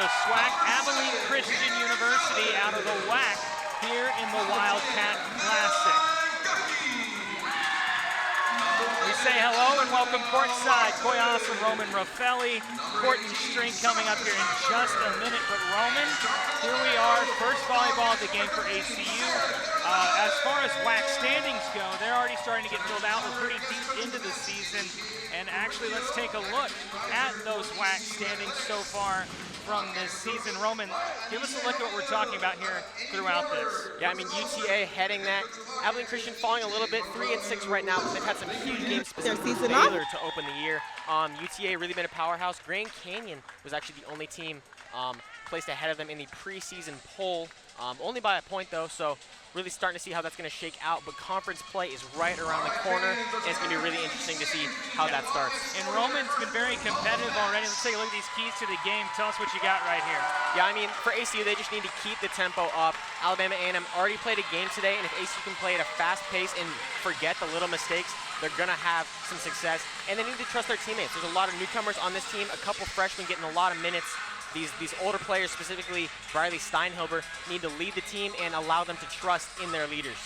SWAC Abilene Christian University out of the WAC here in the Wildcat Classic. We say hello and welcome courtside. Koyas and Roman Raffelli. Court and String coming up here in just a minute. But Roman, here we are, first volleyball of the game for ACU. As far as WAC standings go, they're already starting to get filled out. We're pretty deep into the season. And actually, let's take a look at those WAC standings so far from this season. Roman, give us a look at what we're talking about here throughout this. Yeah, I mean, UTA heading that. Abilene Christian falling a little bit, 3-6 right now, but they've had some huge games specifically with Baylor to open the year. UTA really been a powerhouse. Grand Canyon was actually the only team placed ahead of them in the preseason poll, only by a point though, so really starting to see how that's going to shake out. But conference play is right around the corner, and it's going to be really interesting to see how that starts. And Roman's been very competitive already. Let's take a look at these keys to the game. Tell us what you got right here. Yeah, I mean, for ACU, they just need to keep the tempo up. Alabama A&M already played a game today, and if ACU can play at a fast pace and forget the little mistakes, they're going to have some success. And they need to trust their teammates. There's a lot of newcomers on this team, a couple freshmen getting a lot of minutes. These older players, specifically Riley Steinhilber, need to lead the team and allow them to trust in their leaders.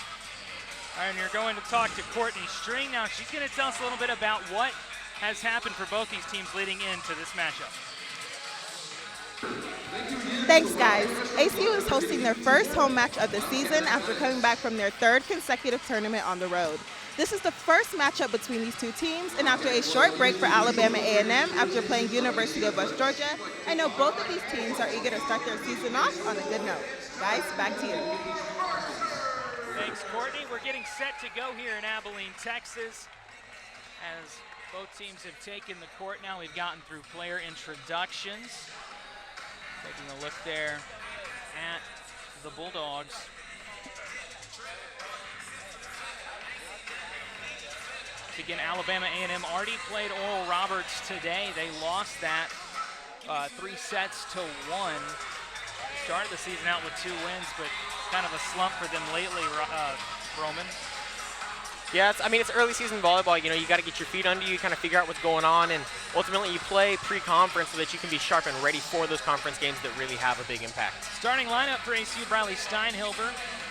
All right, and you're going to talk to Courtney String now. She's going to tell us a little bit about what has happened for both these teams leading into this matchup. Thanks, guys. ACU is hosting their first home match of the season after coming back from their third consecutive tournament on the road. This is the first matchup between these two teams, and after a short break for Alabama A&M after playing University of West Georgia, I know both of these teams are eager to start their season off on a good note. Guys, back to you. Thanks, Courtney. We're getting set to go here in Abilene, Texas. As both teams have taken the court now, we've gotten through player introductions. Taking a look there at the Bulldogs. Again, Alabama A&M already played Oral Roberts today. They lost that 3-1. Started the season out with 2 wins, but kind of a slump for them lately, Roman. Yeah, it's early season volleyball. You know, you got to get your feet under you, kind of figure out what's going on, and ultimately you play pre-conference so that you can be sharp and ready for those conference games that really have a big impact. Starting lineup for ACU: Riley Steinhilber,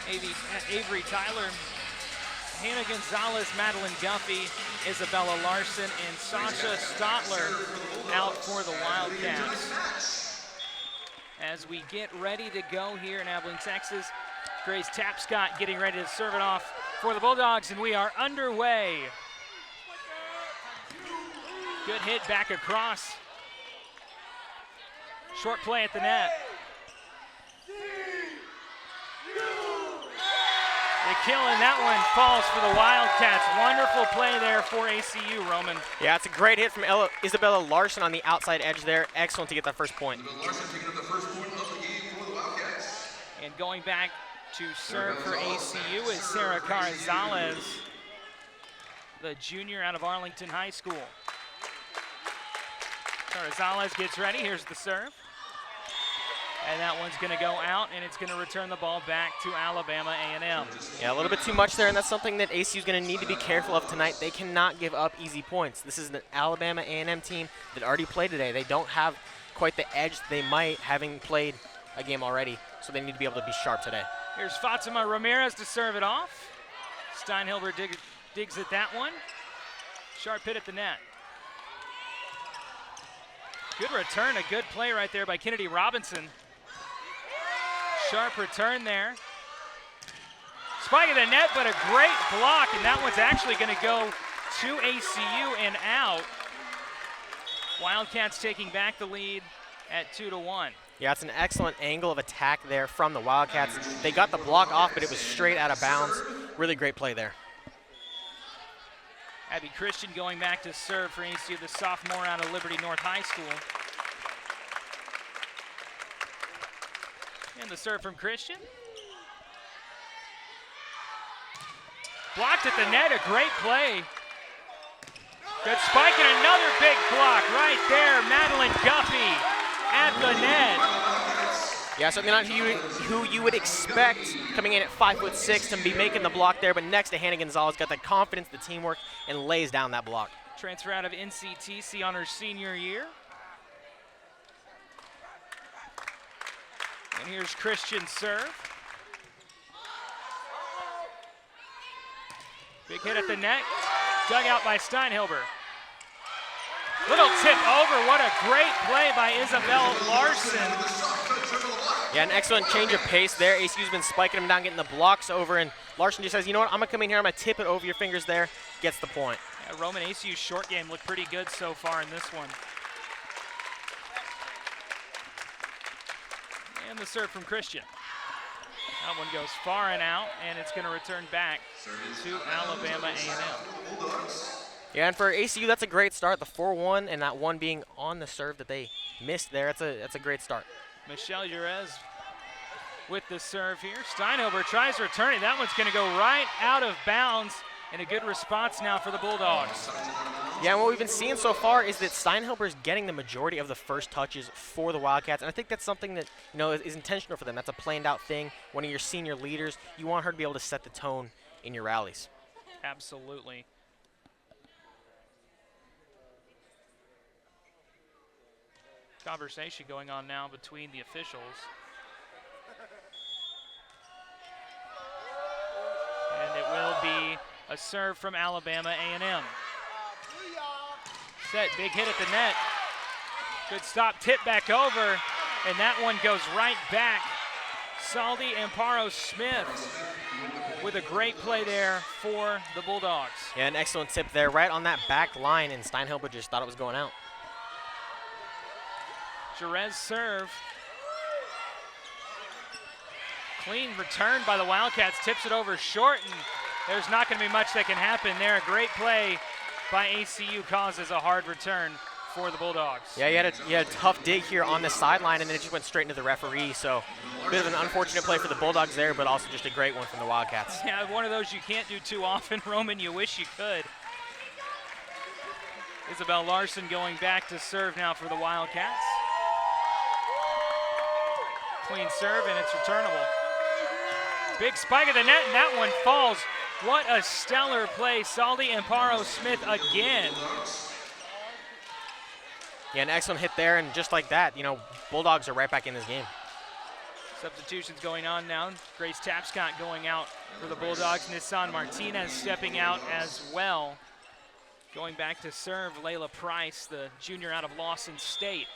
Avery Tyler, Hannah Gonzalez, Madeline Guffey, Isabella Larson, and Sasha Stotler out for the Wildcats. As we get ready to go here in Abilene, Texas, Grace Tapscott getting ready to serve it off for the Bulldogs, and we are underway. Good hit back across. Short play at the net. The kill, and that one falls for the Wildcats. Wonderful play there for ACU, Roman. Yeah, it's a great hit from Isabella Larson on the outside edge there. Excellent to get that first point. Larson taking up the first point of the game for the Wildcats. And going back to serve for ACU is Sarah Carazales, the junior out of Arlington High School. Carazales gets ready. Here's the serve. And that one's going to go out, and it's going to return the ball back to Alabama A&M. Yeah, a little bit too much there, and that's something that ACU is going to need to be careful of tonight. They cannot give up easy points. This is an Alabama A&M team that already played today. They don't have quite the edge they might, having played a game already, so they need to be able to be sharp today. Here's Fatima Ramirez to serve it off. Steinhilber digs at that one. Sharp hit at the net. Good return, a good play right there by Kennedy Robinson. Sharp return there. Spike at the net, but a great block, and that one's actually going to go to ACU and out. Wildcats taking back the lead at 2-1. Yeah, it's an excellent angle of attack there from the Wildcats. They got the block off, but it was straight out of bounds. Really great play there. Abby Christian going back to serve for ACU, the sophomore out of Liberty North High School. And the serve from Christian. Blocked at the net, a great play. Good spike and another big block right there. Madeline Guffey at the net. Yeah, certainly not who you would expect coming in at 5'6" to be making the block there, but next to Hannah Gonzalez, got the confidence, the teamwork, and lays down that block. Transfer out of NCTC on her senior year. And here's Christian's serve. Big hit at the net, dug out by Steinhilber. Little tip over, what a great play by Isabel Larson. Yeah, an excellent change of pace there. ACU's been spiking him down, getting the blocks over, and Larson just says, you know what, I'm gonna come in here, I'm gonna tip it over your fingers there, gets the point. Yeah, Roman, ACU's short game looked pretty good so far in this one. And the serve from Christian. That one goes far and out, and it's going to return back to Alabama A&M. Yeah, and for ACU, that's a great start. The 4-1 and that one being on the serve that they missed there. That's a great start. Michelle Jerez with the serve here. Steinhilber tries returning. That one's going to go right out of bounds, and a good response now for the Bulldogs. Yeah, and what we've been seeing so far is that Steinhilber is getting the majority of the first touches for the Wildcats, and I think that's something that is intentional for them. That's a planned out thing. One of your senior leaders, you want her to be able to set the tone in your rallies. Absolutely. Conversation going on now between the officials. And it will be a serve from Alabama A&M. Set, big hit at the net. Good stop, tip back over, and that one goes right back. Saldi Amparo-Smith with a great play there for the Bulldogs. Yeah, an excellent tip there, right on that back line, and Steinhilber just thought it was going out. Jerez serve. Clean return by the Wildcats, tips it over short, and there's not going to be much that can happen there. A great play by ACU causes a hard return for the Bulldogs. Yeah, you had a tough dig here on the sideline, and then it just went straight into the referee. So a bit of an unfortunate play for the Bulldogs there, but also just a great one from the Wildcats. Yeah, one of those you can't do too often, Roman. You wish you could. Isabel Larson going back to serve now for the Wildcats. Clean serve, and it's returnable. Big spike at the net, and that one falls. What a stellar play. Saldi Amparo-Smith again. Yeah, an excellent hit there, and just like that, Bulldogs are right back in this game. Substitutions going on now. Grace Tapscott going out for the Bulldogs. Nissan Martinez stepping out as well. Going back to serve, Layla Price, the junior out of Lawson State.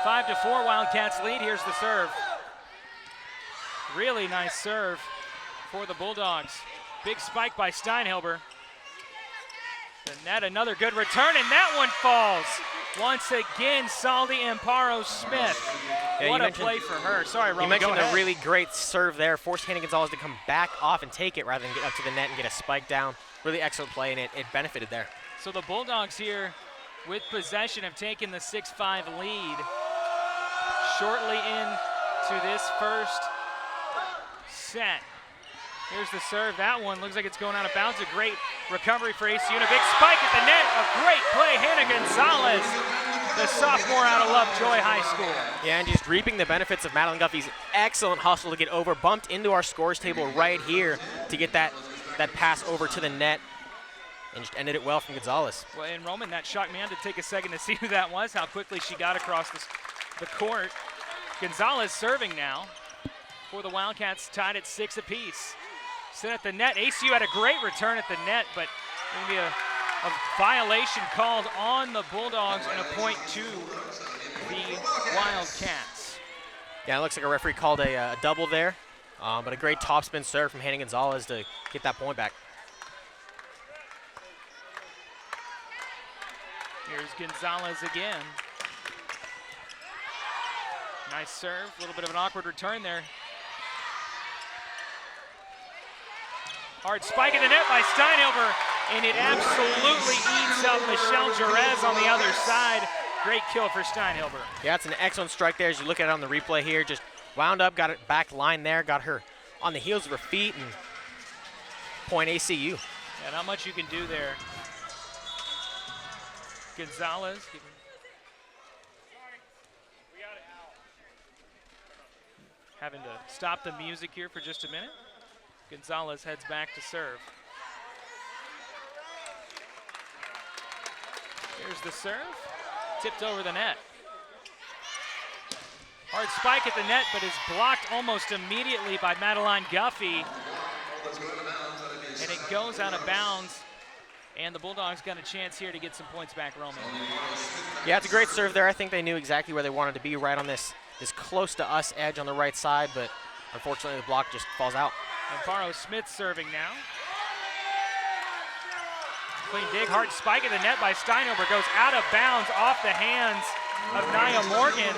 5-4, Wildcats lead. Here's the serve. Really nice serve for the Bulldogs. Big spike by Steinhilber. The net, another good return, and that one falls. Once again, Saldi Amparo-Smith. Yeah, what a play for her. Sorry, Roman, you mentioned go ahead. a really great serve there. Forced Hannah Gonzalez to come back off and take it rather than get up to the net and get a spike down. Really excellent play, and it benefited there. So the Bulldogs here with possession have taken the 6-5 lead. Shortly into this first set. Here's the serve. That one looks like it's going out of bounds. A great recovery for ACU and a big spike at the net. A great play, Hannah Gonzalez, the sophomore out of Lovejoy High School. Yeah, and just reaping the benefits of Madeline Guffey's excellent hustle to get over, bumped into our scores table right here to get that pass over to the net, and just ended it well from Gonzalez. Well, and Roman, that shocked me. I had to take a second to see who that was, how quickly she got across the court. Gonzalez serving now for the Wildcats, tied at 6 apiece. Set at the net. ACU had a great return at the net, but there's going to be a violation called on the Bulldogs and a point to the Wildcats. Yeah, it looks like a referee called a double there, but a great topspin serve from Hannah Gonzalez to get that point back. Here's Gonzalez again. Nice serve, a little bit of an awkward return there. Hard spike in the net by Steinhilber, and it absolutely eats up Michelle Jerez on the other side. Great kill for Steinhilber. Yeah, it's an excellent strike there as you look at it on the replay here. Just wound up, got it back line there, got her on the heels of her feet, and point ACU. Yeah, not much you can do there. Gonzalez. Having to stop the music here for just a minute. Gonzalez heads back to serve. Here's the serve, tipped over the net. Hard spike at the net, but is blocked almost immediately by Madeline Guffey. And it goes out of bounds. And the Bulldogs got a chance here to get some points back, Roman. Yeah, it's a great serve there. I think they knew exactly where they wanted to be, right on this close to us edge on the right side, but unfortunately the block just falls out. Amparo Smith serving now. Clean dig, hard spike at the net by Steinhober, goes out of bounds off the hands of Nia Morgan,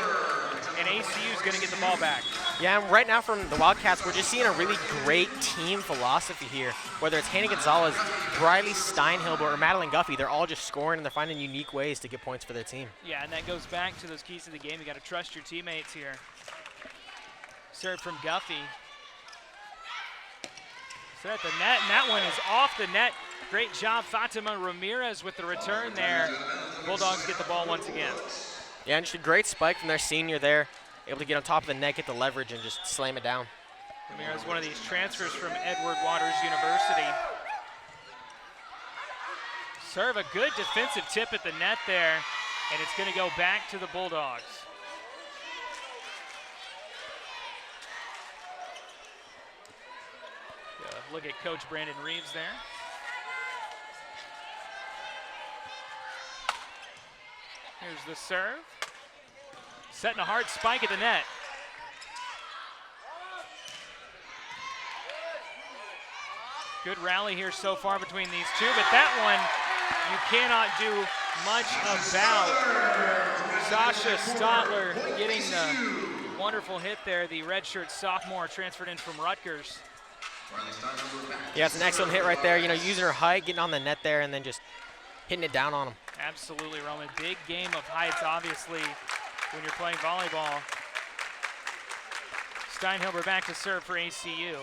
and ACU is going to get the ball back. Yeah, and right now from the Wildcats, we're just seeing a really great team philosophy here. Whether it's Hannah Gonzalez, Briley Steinhilber, or Madeline Guffey, they're all just scoring and they're finding unique ways to get points for their team. Yeah, and that goes back to those keys of the game. You got to trust your teammates here. Serve from Guffey. Set at the net, and that one is off the net. Great job, Fatima Ramirez with the return there. Bulldogs get the ball once again. Yeah, and just a great spike from their senior there. Able to get on top of the net, get the leverage, and just slam it down. Ramirez, one of these transfers from Edward Waters University. Serve, a good defensive tip at the net there, and it's going to go back to the Bulldogs. Look at Coach Brandon Reeves there. Here's the serve. Setting a hard spike at the net. Good rally here so far between these two, but that one you cannot do much about. Sasha Stotler getting the wonderful hit there, the redshirt sophomore transferred in from Rutgers. Yeah, it's an excellent hit right there. You know, using her height, getting on the net there, and then just hitting it down on them. Absolutely, Roman. Big game of heights, obviously, when you're playing volleyball. Steinhilber back to serve for ACU.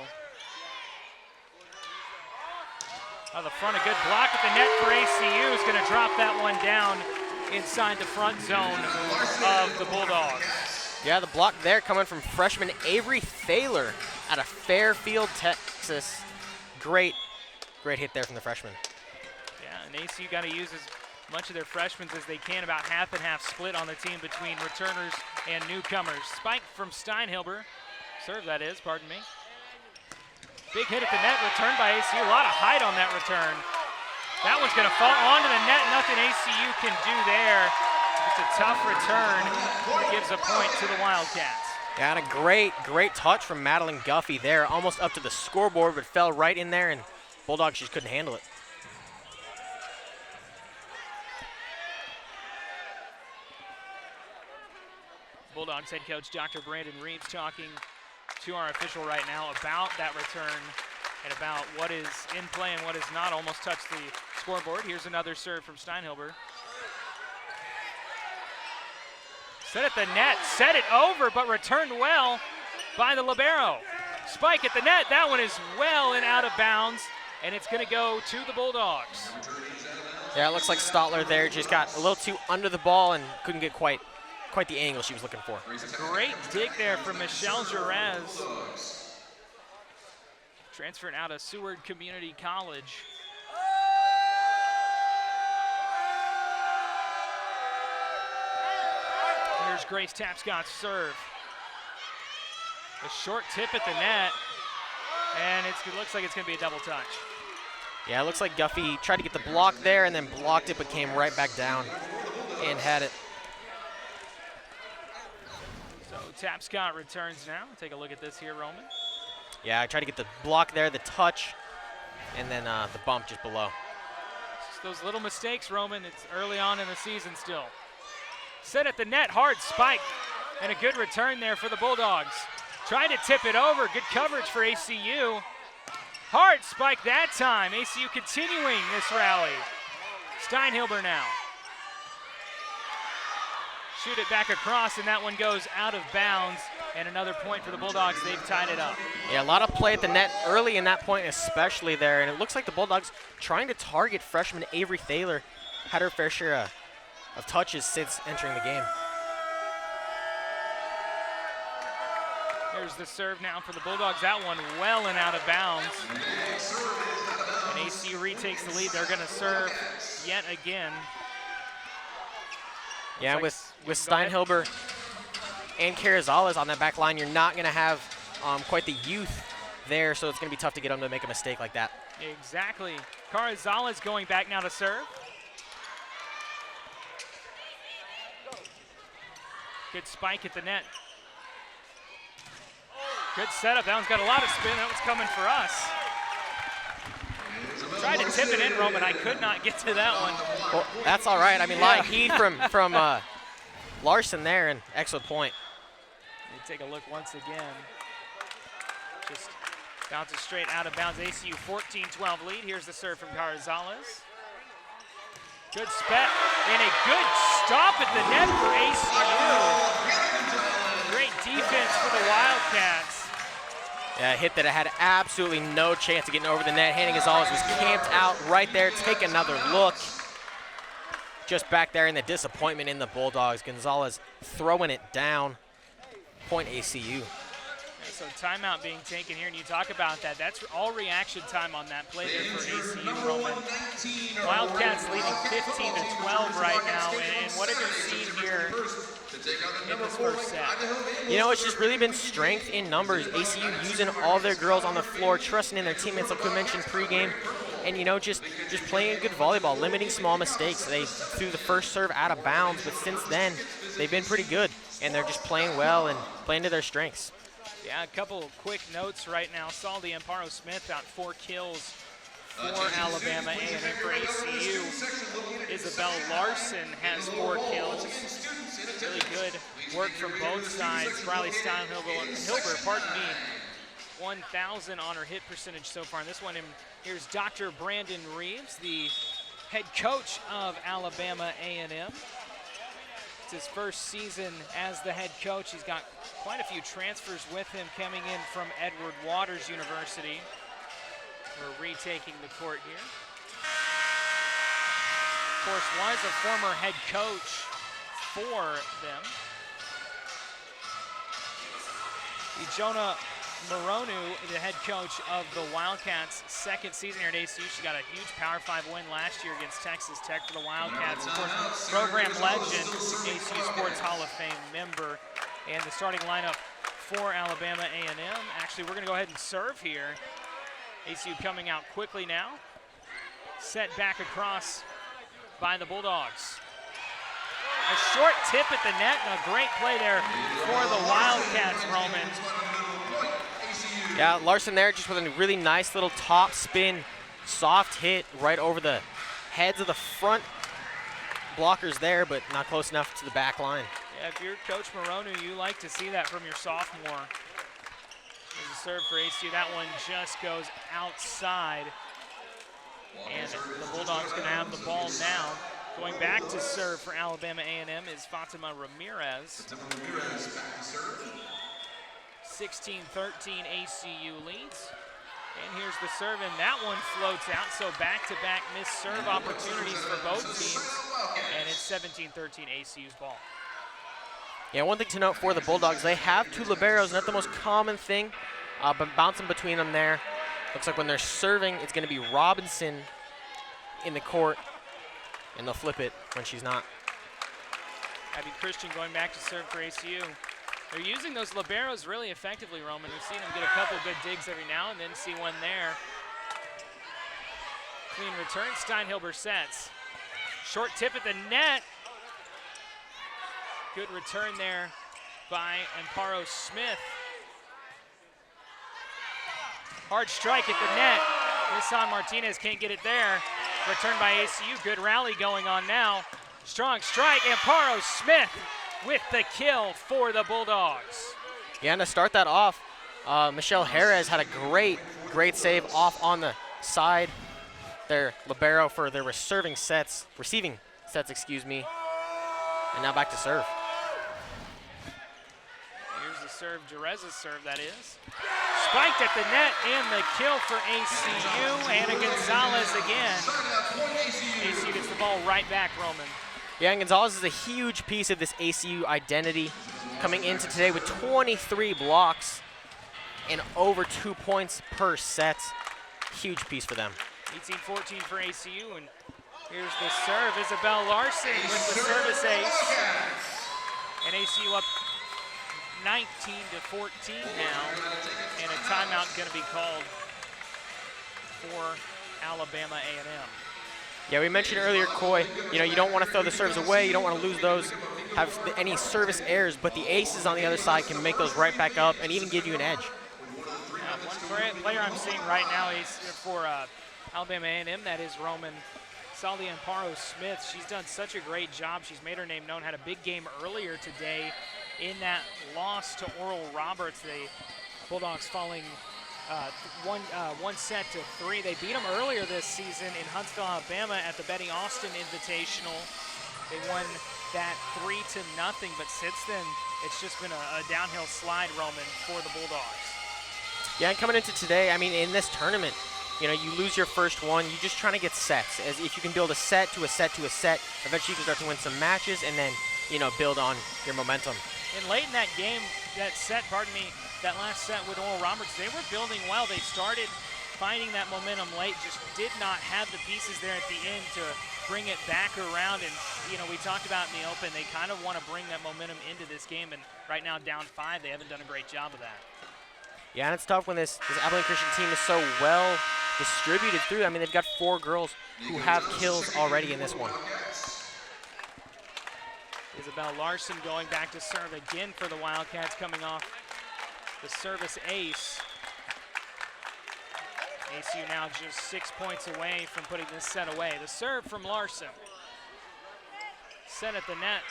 Out of the front, a good block at the net for ACU. Is going to drop that one down inside the front zone of the Bulldogs. Yeah, the block there coming from freshman Avery Thaler out of Fairfield, Texas. Great hit there from the freshman. Yeah, and ACU got to use as much of their freshmen as they can, about half and half split on the team between returners and newcomers. Spike from Steinhilber. Serve, that is, pardon me. Big hit at the net, returned by ACU. A lot of height on that return. That one's going to fall onto the net. Nothing ACU can do there. It's a tough return. Gives a point to the Wildcats. Yeah, and a great touch from Madeline Guffey there. Almost up to the scoreboard, but fell right in there, and Bulldogs just couldn't handle it. Bulldogs head coach Dr. Brandon Reeves talking to our official right now about that return and about what is in play and what is not. Almost touched the scoreboard. Here's another serve from Steinhilber. Set at the net, set it over, but returned well by the libero. Spike at the net, that one is well and out of bounds, and it's going to go to the Bulldogs. Yeah, it looks like Stotler there just got a little too under the ball and couldn't get quite the angle she was looking for. Great dig there from Michelle Jerez. Transferring out of Seward Community College. Here's Grace Tapscott's serve. A short tip at the net, and it looks like it's going to be a double touch. Yeah, it looks like Guffey tried to get the block there and then blocked it, but came right back down and had it. So Tapscott returns now. Take a look at this here, Roman. Yeah, I tried to get the block there, the touch, and then the bump just below. Just those little mistakes, Roman. It's early on in the season still. Set at the net, hard spike, and a good return there for the Bulldogs. Trying to tip it over, good coverage for ACU. Hard spike that time, ACU continuing this rally. Steinhilber now. Shoot it back across, and that one goes out of bounds, and another point for the Bulldogs. They've tied it up. Yeah, a lot of play at the net early in that point, especially there, and it looks like the Bulldogs trying to target freshman Avery Thaler. Had her fair share of touches since entering the game. Here's the serve now for the Bulldogs. That one well and out of bounds. And ACU retakes the lead. They're going to serve yet again. Yeah, with Steinhilber and Carrizales on that back line, you're not going to have quite the youth there, so it's going to be tough to get them to make a mistake like that. Exactly. Carrizales going back now to serve. Good spike at the net. Good setup. That one's got a lot of spin. That one's coming for us. Tried to tip it in, Roman. I could not get to that one. Well, that's all right. I mean, a lot of heat from Larson there, and excellent point. We take a look once again. Just bounces straight out of bounds. ACU 14-12 lead. Here's the serve from Carrizales. Good spec and a good stop at the net for ACU. Great defense for the Wildcats. Yeah, a hit that had absolutely no chance of getting over the net. Hannah Gonzalez was camped out right there. Take another look. Just back there in the disappointment in the Bulldogs. Gonzalez throwing it down. Point ACU. So timeout being taken here, and you talk about that. That's all reaction time on that play there for ACU, Roman. Wildcats leading 15-12 right now, and what have you seen here in this first set? You know, it's just really been strength in numbers. ACU using all their girls on the floor, trusting in their teammates, like we mentioned pregame, and you know, just playing good volleyball, limiting small mistakes. They threw the first serve out of bounds, but since then, they've been pretty good, and they're just playing well and playing to their strengths. Yeah, a couple of quick notes right now. Saldi Amparo Smith got 4 kills for Alabama A&M. For ACU, Isabel Larson has 4 kills. Really good work from both sides. Riley Steinhilber, pardon me, 1,000 on her hit percentage so far in this one. And here's Dr. Brandon Reeves, the head coach of Alabama A&M. It's his first season as the head coach. He's got quite a few transfers with him coming in from Edward Waters University. We're retaking the court here. Of course, was a former head coach for them. Jonah Moronu, the head coach of the Wildcats, second season here at ACU. She got a huge Power 5 win last year against Texas Tech for the Wildcats. Of course, program legend, ACU Sports Hall of Fame member, and the starting lineup for Alabama A&M. Actually, we're going to go ahead and serve here. ACU coming out quickly now. Set back across by the Bulldogs. A short tip at the net and a great play there for the Wildcats, Roman. Yeah, Larson there just with a really nice little top spin, soft hit right over the heads of the front blockers there, but not close enough to the back line. Yeah, if you're Coach Moronu, you like to see that from your sophomore. There's a serve for ACU. That one just goes outside. And the Bulldogs going to have the ball now. Going back to serve for Alabama A&M is Fatima Ramirez. 16-13 ACU leads. And here's the serve, and that one floats out. So back-to-back missed serve opportunities for both teams. And it's 17-13 ACU's ball. Yeah, one thing to note for the Bulldogs, they have 2 liberos, not the most common thing, but bouncing between them there. Looks like when they're serving, it's going to be Robinson in the court, and they'll flip it when she's not. Abby Christian going back to serve for ACU. They're using those liberos really effectively, Roman. We've seen them get a couple good digs every now and then, see one there. Clean return, Steinhilber sets. Short tip at the net. Good return there by Amparo Smith. Hard strike at the net. Nissan Martinez can't get it there. Return by ACU, good rally going on now. Strong strike, Amparo Smith with the kill for the Bulldogs. Yeah, and to start that off, Michelle Jerez had a great save off on the side. Their libero for their receiving sets, excuse me. And now back to serve. Here's the serve, Jerez's serve, that is. Spiked at the net and the kill for ACU. Anna Gonzalez again. ACU gets the ball right back, Roman. Yeah, and Gonzalez is a huge piece of this ACU identity, coming into today with 23 blocks and over 2 points per set. Huge piece for them. 18-14 for ACU, and here's the serve. Isabel Larson with the service ace. And ACU up 19-14 now, and a timeout going to be called for Alabama A&M. Yeah, we mentioned earlier, Coy, you don't want to throw the serves away. You don't want to lose those, have any service errors, but the aces on the other side can make those right back up and even give you an edge. One player I'm seeing right now is for Alabama A&M, that is Roman Amparo-Smith. She's done such a great job. She's made her name known, had a big game earlier today in that loss to Oral Roberts. The Bulldogs falling one set to 3. They beat them earlier this season in Huntsville, Alabama at the Betty Austin Invitational. They won that 3-0, but since then, it's just been a downhill slide, Roman, for the Bulldogs. Yeah, and coming into today, I mean, in this tournament, you lose your first one, you're just trying to get sets. As if you can build a set to a set to a set, eventually you can start to win some matches and then, build on your momentum. And late in that game, that last set with Oral Roberts, they were building well. They started finding that momentum late, just did not have the pieces there at the end to bring it back around. And, we talked about in the Open, they kind of want to bring that momentum into this game. And right now, down 5, they haven't done a great job of that. Yeah, and it's tough when this Abilene Christian team is so well distributed through. I mean, they've got 4 girls who have kills already in this one. Isabel Larson going back to serve again for the Wildcats, coming off the service ace. ACU now just 6 points away from putting this set away. The serve from Larson. Set at the net.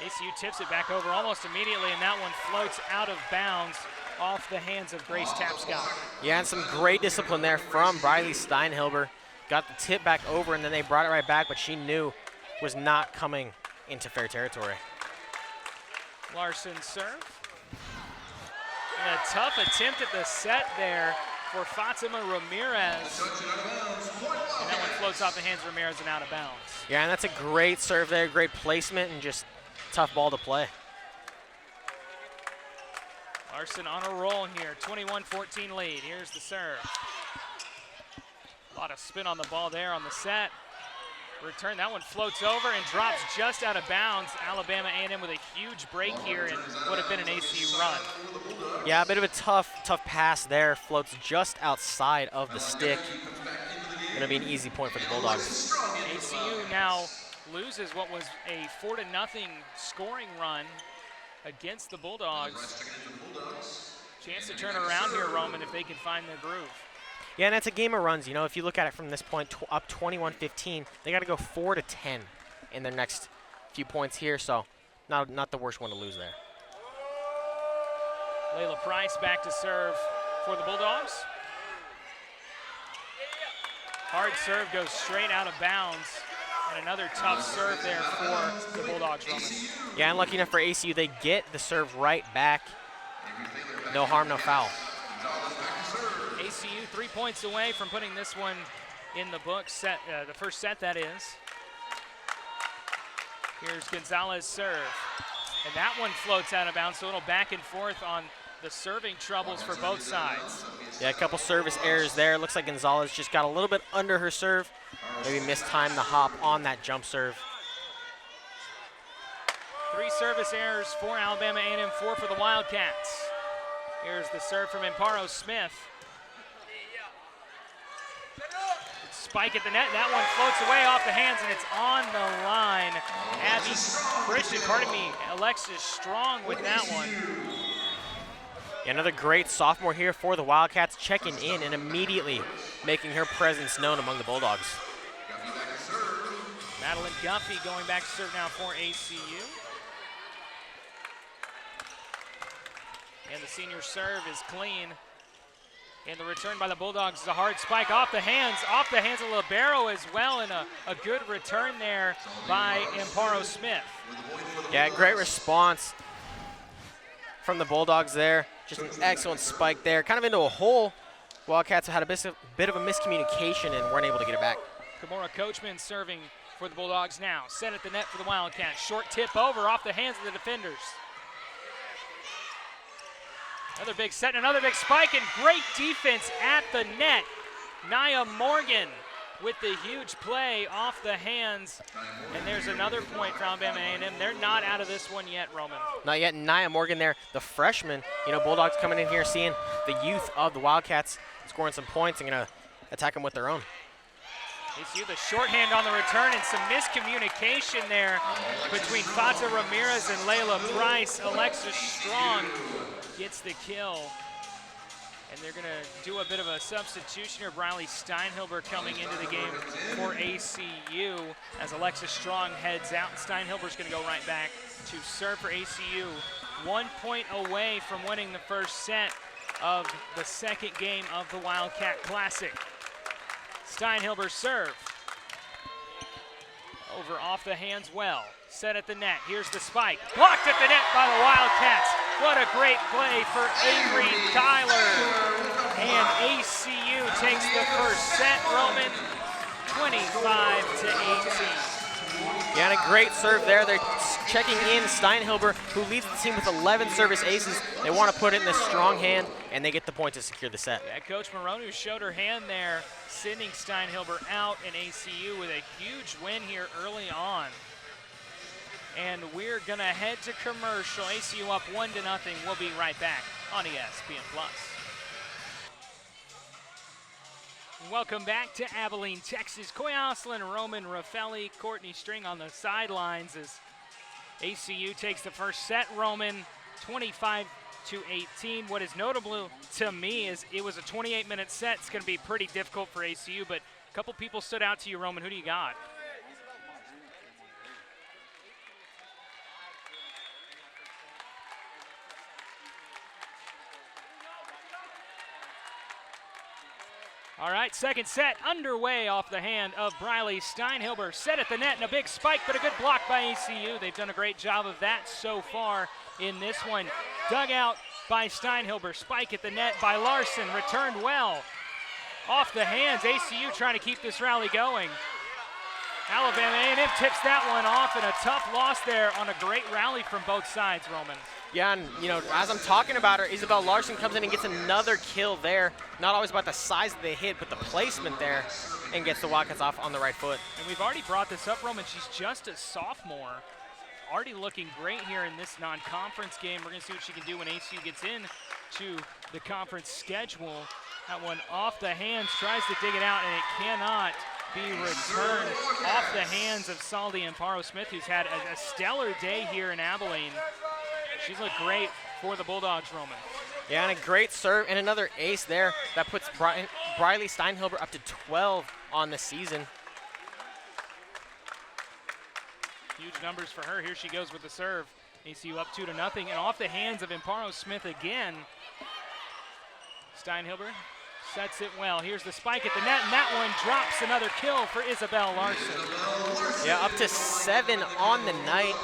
ACU tips it back over almost immediately, and that one floats out of bounds off the hands of Grace Tapscott. Yeah, and some great discipline there from Briley Steinhilber. Got the tip back over, and then they brought it right back, but she knew was not coming into fair territory. Larson's serve. And a tough attempt at the set there for Fatima Ramirez. And that one floats off the hands of Ramirez and out of bounds. Yeah, and that's a great serve there, great placement, and just tough ball to play. Larson on a roll here, 21-14 lead. Here's the serve. A lot of spin on the ball there on the set. Return, that one floats over and drops just out of bounds. Alabama A&M with a huge break here and would have been an ACU run. Yeah, a bit of a tough pass there. Floats just outside of the stick. Gonna be an easy point for the Bulldogs. ACU now loses what was a 4-0 scoring run against the Bulldogs. Chance to turn around here, Roman, if they can find their groove. Yeah, and that's a game of runs. If you look at it from this point, up 21-15, they got to go 4-10 in their next few points here, so not the worst one to lose there. Layla Price back to serve for the Bulldogs. Hard serve goes straight out of bounds. And another tough serve there for the Bulldogs, Roman. Yeah, and lucky enough for ACU, they get the serve right back. No harm, no foul. ACU 3 points away from putting this one in the books, the first set, that is. Here's Gonzalez's serve. And that one floats out of bounds, so it'll back and forth on the serving troubles for both sides. Yeah, a couple service errors there. Looks like Gonzalez just got a little bit under her serve. Maybe mistimed the hop on that jump serve. 3 service errors for Alabama A&M, 4 for the Wildcats. Here's the serve from Amparo-Smith. Spike at the net, that one floats away off the hands, and it's on the line. Alexis Strong with that one. Yeah, another great sophomore here for the Wildcats, checking in and immediately making her presence known among the Bulldogs. Madeline Guffey going back to serve now for ACU. And the senior serve is clean. And the return by the Bulldogs is a hard spike off the hands of libero as well, and a good return there by Amparo-Smith. Yeah, great response from the Bulldogs there. Just an excellent spike there, kind of into a hole. Wildcats had a bit of a miscommunication and weren't able to get it back. Kimura Coachman serving for the Bulldogs now. Set at the net for the Wildcats. Short tip over off the hands of the defenders. Another big set, another big spike, and great defense at the net. Nia Morgan with the huge play off the hands. And there's another point for Alabama A&M. They're not out of this one yet, Roman. Not yet. Nia Morgan there, the freshman. You know, Bulldogs coming in here, seeing the youth of the Wildcats scoring some points and going to attack them with their own. ACU the shorthand on the return and some miscommunication there between Fata Ramirez and Layla Price. Alexis Strong gets the kill. And they're going to do a bit of a substitution here. Briley Steinhilber coming into the game for ACU as Alexis Strong heads out. Steinhilber's going to go right back to serve for ACU. 1 point away from winning the first set of the second game of the Wildcat Classic. Steinhilber serve. Over off the hands well. Set at the net. Here's the spike. Blocked at the net by the Wildcats. What a great play for Avery Tyler. And ACU takes the first set, Roman, 25-18. Yeah, and a great serve there. They're checking in Steinhilber, who leads the team with 11 service aces. They want to put it in the strong hand, and they get the point to secure the set. Yeah, Coach Moronu showed her hand there, sending Steinhilber out, and ACU with a huge win here early on. And we're going to head to commercial. ACU up 1-0. We'll be right back on ESPN+. Welcome back to Abilene, Texas. Coy Oslin, Roman Raffelli, Courtney String on the sidelines as ACU takes the first set. Roman, 25-18. What is notable to me is it was a 28-minute set. It's going to be pretty difficult for ACU, but a couple people stood out to you, Roman. Who do you got? All right, second set underway off the hand of Briley Steinhilber. Set at the net and a big spike, but a good block by ACU. They've done a great job of that so far in this one. Dug out by Steinhilber. Spike at the net by Larson. Returned well. Off the hands, ACU trying to keep this rally going. Alabama A&M tips that one off, and a tough loss there on a great rally from both sides, Roman. Yeah, and you know, as I'm talking about her, Isabel Larson comes in and gets another kill there. Not always about the size of the hit, but the placement there, and gets the Wildcats off on the right foot. And we've already brought this up, Roman. She's just a sophomore. Already looking great here in this non-conference game. We're going to see what she can do when ACU gets in to the conference schedule. That one off the hands, tries to dig it out, and it cannot be returned off the hands of Saldi Amparo-Smith, who's had a stellar day here in Abilene. She's looked great for the Bulldogs, Roman. Yeah, and a great serve and another ace there that puts Briley Steinhilber up to 12 on the season. Huge numbers for her. Here she goes with the serve. ACU up 2-0, and off the hands of Amparo-Smith again. Steinhilber sets it well. Here's the spike at the net, and that one drops. Another kill for Isabel Larson. Yeah, up to 7 on the night.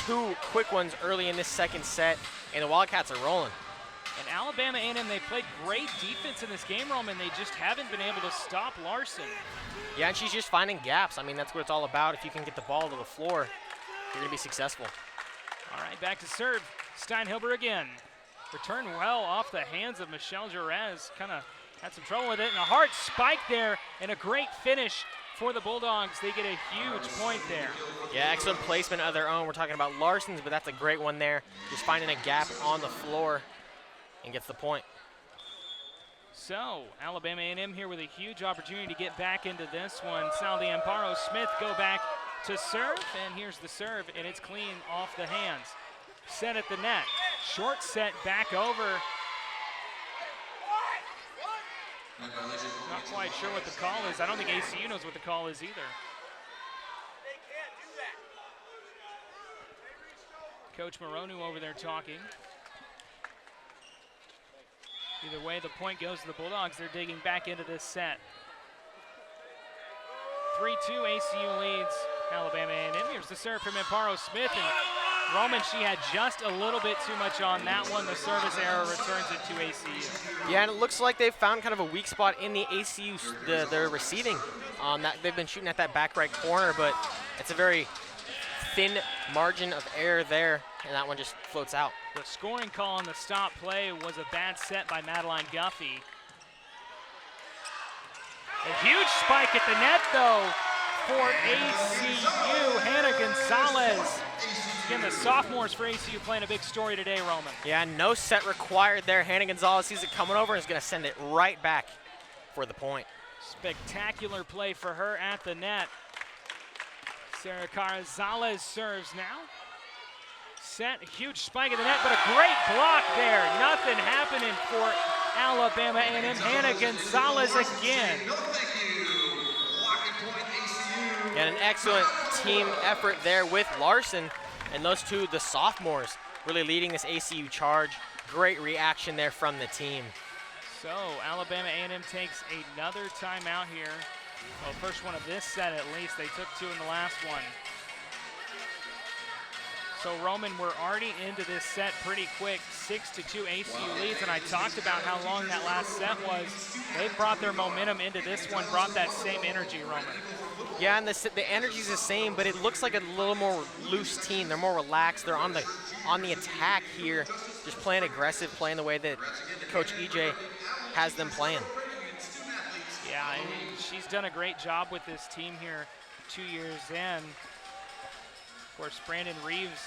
2 quick ones early in this second set, and the Wildcats are rolling. And Alabama A&M, they played great defense in this game, Roman. They just haven't been able to stop Larson. Yeah, and she's just finding gaps. I mean, that's what it's all about. If you can get the ball to the floor, you're going to be successful. All right, back to serve. Steinhilber again. Return well off the hands of Michelle Jerez. Kind of had some trouble with it, and a hard spike there, and a great finish for the Bulldogs. They get a huge point there. Yeah, excellent placement of their own. We're talking about Larson's, but that's a great one there. Just finding a gap on the floor and gets the point. So, Alabama A&M here with a huge opportunity to get back into this one. Saldi Amparo-Smith go back to serve, and here's the serve, and it's clean off the hands. Set at the net. Short set back over. Not quite sure what the call is. I don't think ACU knows what the call is either. Coach Moronu over there talking. Either way, the point goes to the Bulldogs. They're digging back into this set. 3-2 ACU leads Alabama A&M. Here's the serve from Amparo-Smith, and Roman, she had just a little bit too much on that one. The service error returns it to ACU. Yeah, and it looks like they've found kind of a weak spot in the ACU, their receiving. They've been shooting at that back right corner, but it's a very thin margin of error there, and that one just floats out. The scoring call on the stop play was a bad set by Madeline Guffey. A huge spike at the net, though, for ACU. Hannah Gonzalez. Again, the sophomores for ACU playing a big story today, Roman. Yeah, no set required there. Hannah Gonzalez sees it coming over and is going to send it right back for the point. Spectacular play for her at the net. Sarah Carrizales serves now. Set, a huge spike in the net, but a great block there. Nothing happening for Alabama A&M. Hannah Gonzalez again. And an excellent team effort there with Larson and those two, the sophomores, really leading this ACU charge. Great reaction there from the team. So Alabama A&M takes another timeout here. Well, first one of this set at least. They took two in the last one. So Roman, we're already into this set pretty quick. 6-2 ACU leads, and I talked about how long that last set was. They brought their momentum into this one, brought that same energy, Roman. Yeah, and the energy's the same, but it looks like a little more loose team. They're more relaxed. They're on the attack here, just playing aggressive, playing the way that Coach EJ has them playing. Yeah, and she's done a great job with this team here 2 years in. Of course, Brandon Reeves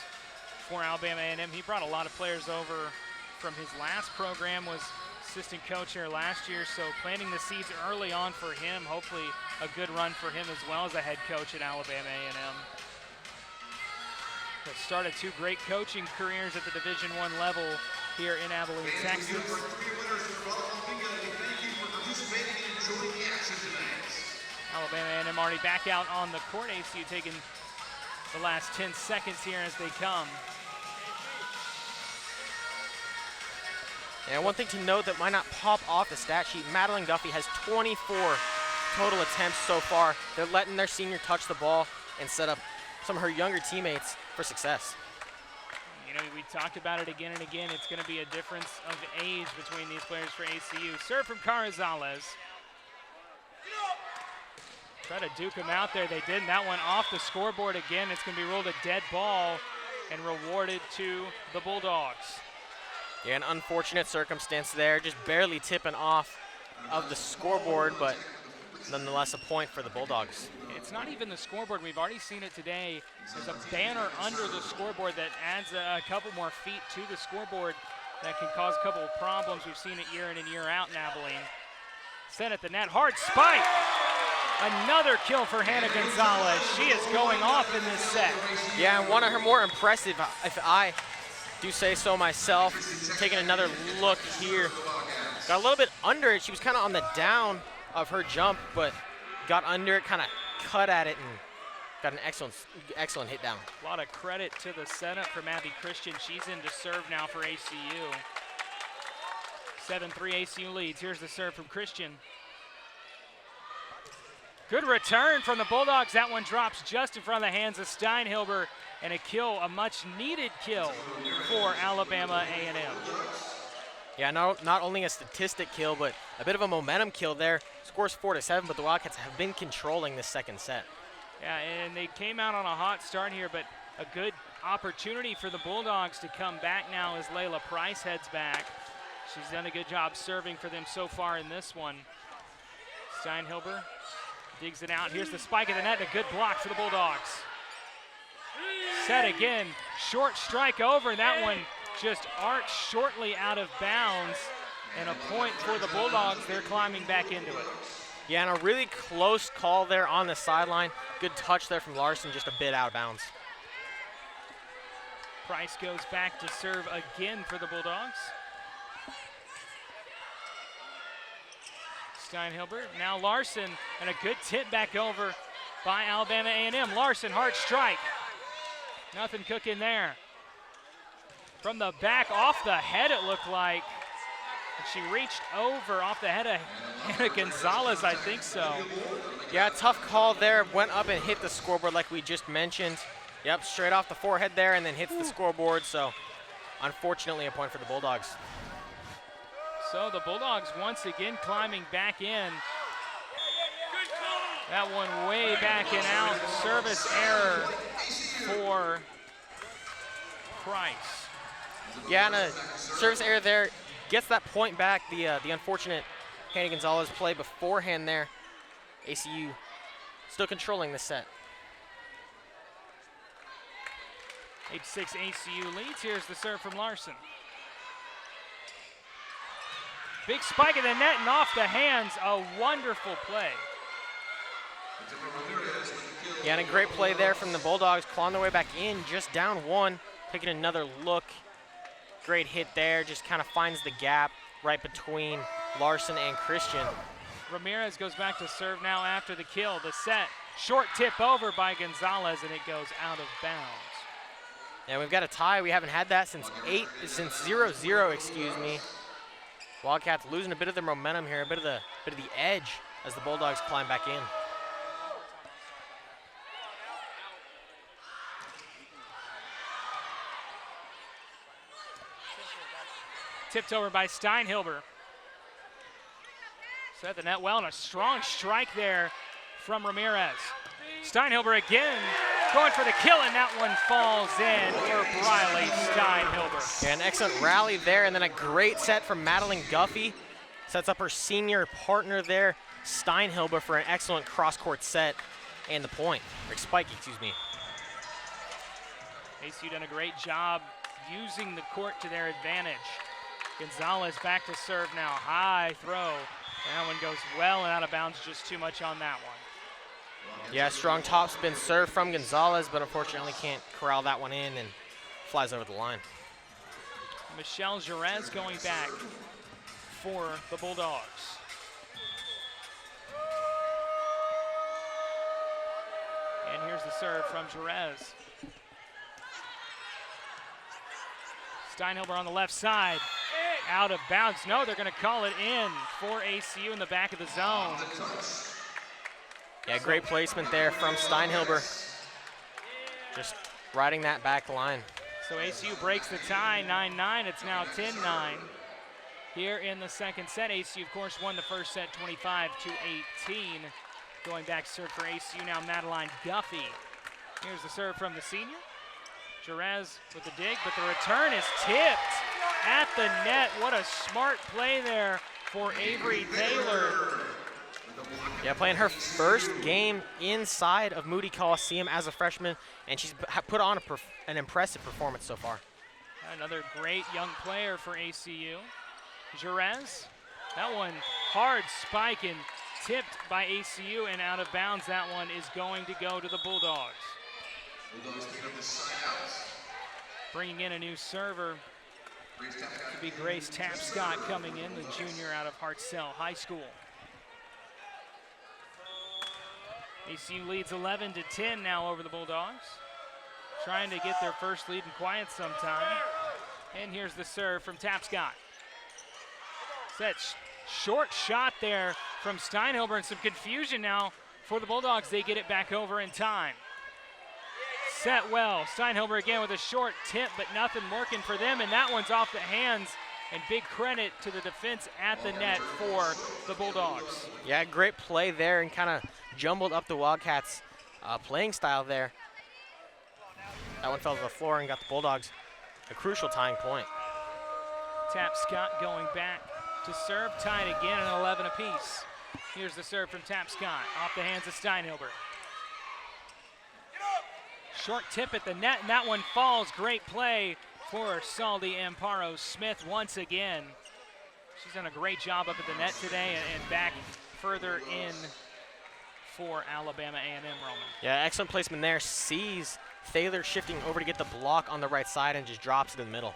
for Alabama A&M, he brought a lot of players over from his last program, was assistant coach here last year, so planting the seeds early on for him, hopefully a good run for him as well as a head coach at Alabama A&M. They started two great coaching careers at the Division I level here in Abilene, Texas. Alabama A&M already back out on the court. ACU taking the last 10 seconds here as they come. And one thing to note that might not pop off the stat sheet, Madeline Duffy has 24 total attempts so far. They're letting their senior touch the ball and set up some of her younger teammates for success. You know, we talked about it again and again. It's going to be a difference of age between these players for ACU. Serve from Carrizales. Try to duke them out there. They did. That one off the scoreboard again. It's going to be ruled a dead ball and rewarded to the Bulldogs. Yeah, an unfortunate circumstance there, just barely tipping off of the scoreboard, but nonetheless a point for the Bulldogs. It's not even the scoreboard. We've already seen it today. There's a banner under the scoreboard that adds a couple more feet to the scoreboard that can cause a couple of problems. We've seen it year in and year out in Abilene. Set at the net, hard spike. Another kill for Hannah Gonzalez. She is going off in this set. Yeah, and one of her more impressive, if I do say so myself. Taking another look here. Got a little bit under it. She was kind of on the down of her jump, but got under it, kind of cut at it, and got an excellent hit down. A lot of credit to the setup from Abby Christian. She's in to serve now for ACU. 7-3 ACU leads. Here's the serve from Christian. Good return from the Bulldogs. That one drops just in front of the hands of Steinhilber, and a kill, a much needed kill for Alabama A&M. Yeah, not only a statistic kill, but a bit of a momentum kill there. Scores 4-7, but the Wildcats have been controlling this second set. Yeah, and they came out on a hot start here, but a good opportunity for the Bulldogs to come back now as Layla Price heads back. She's done a good job serving for them so far in this one. Steinhilber digs it out. Here's the spike of the net, a good block for the Bulldogs. Set again, short strike over. That one just arced shortly out of bounds, and a point for the Bulldogs. They're climbing back into it. Yeah, and a really close call there on the sideline. Good touch there from Larson, just a bit out of bounds. Price goes back to serve again for the Bulldogs. Steinhilber, now Larson, and a good tip back over by Alabama A&M. Larson, hard strike. Nothing cooking there. From the back, off the head it looked like. She reached over off the head of Hannah Gonzalez, I think so. Yeah, tough call there. Went up and hit the scoreboard like we just mentioned. Yep, straight off the forehead there and then hits the scoreboard. So unfortunately a point for the Bulldogs. So the Bulldogs once again climbing back in. That one way back and out. Service error for Price. Yeah, and a service error there. Gets that point back. The unfortunate Hannah Gonzalez play beforehand there ACU still controlling this set. 8-6 ACU leads. Here's the serve from Larson. Big spike in the net and off the hands. A wonderful play. Yeah, and a great play there from the Bulldogs, clawing their way back in, just down one, taking another look. Great hit there, just kind of finds the gap right between Larson and Christian. Ramirez goes back to serve now after the kill. The set, short tip over by Gonzalez, and it goes out of bounds. And we've got a tie. We haven't had that since 0-0, excuse me. Wildcats losing a bit of their momentum here, a bit of the edge as the Bulldogs climb back in. Tipped over by Steinhilber. Set the net well, and a strong strike there from Ramirez. Steinhilber again going for the kill, and that one falls in for Briley Steinhilber. Yeah, an excellent rally there, and then a great set from Madeline Guffey. Sets up her senior partner there, Steinhilber, for an excellent cross-court set and the point. Or spike, excuse me. ACU done a great job using the court to their advantage. Gonzalez back to serve now, high throw. That one goes well and out of bounds, just too much on that one. Yeah, strong topspin serve from Gonzalez, but unfortunately can't corral that one in and flies over the line. Michelle Jerez going back for the Bulldogs. And here's the serve from Jerez. Steinhilber on the left side. Out of bounds. No, they're going to call it in for ACU in the back of the zone. Yeah, great placement there from Steinhilber. Just riding that back line. So ACU breaks the tie, 9-9. It's now 10-9 here in the second set. ACU, of course, won the first set 25-18. Going back serve for ACU now, Madeline Guffey. Here's the serve from the senior. Jerez with the dig, but the return is tipped at the net. What a smart play there for Avery Taylor. Yeah, playing her first game inside of Moody Coliseum as a freshman, and she's put on an impressive performance so far. Another great young player for ACU. Jerez, that one hard spike and tipped by ACU and out of bounds. That one is going to go to the Bulldogs. Bringing in a new server to be Grace Tapscott coming in, the junior out of Hartselle High School. ACU leads 11-10 now over the Bulldogs. Trying to get their first lead in quiet sometime. And here's the serve from Tapscott. Set short shot there from Steinhilber, and some confusion now for the Bulldogs. They get it back over in time. Set well. Steinhilber again with a short tip, but nothing working for them, and that one's off the hands. And big credit to the defense at the net for the Bulldogs. Yeah, great play there and kind of jumbled up the Wildcats' playing style there. That one fell to the floor and got the Bulldogs a crucial tying point. Tapscott going back to serve, tied again at 11 apiece. Here's the serve from Tapscott, off the hands of Steinhilber. Short tip at the net, and that one falls. Great play for Saldi Amparo-Smith once again. She's done a great job up at the net today and back further in for Alabama A&M, Roman. Yeah, excellent placement there. Sees Thaler shifting over to get the block on the right side and just drops it in the middle.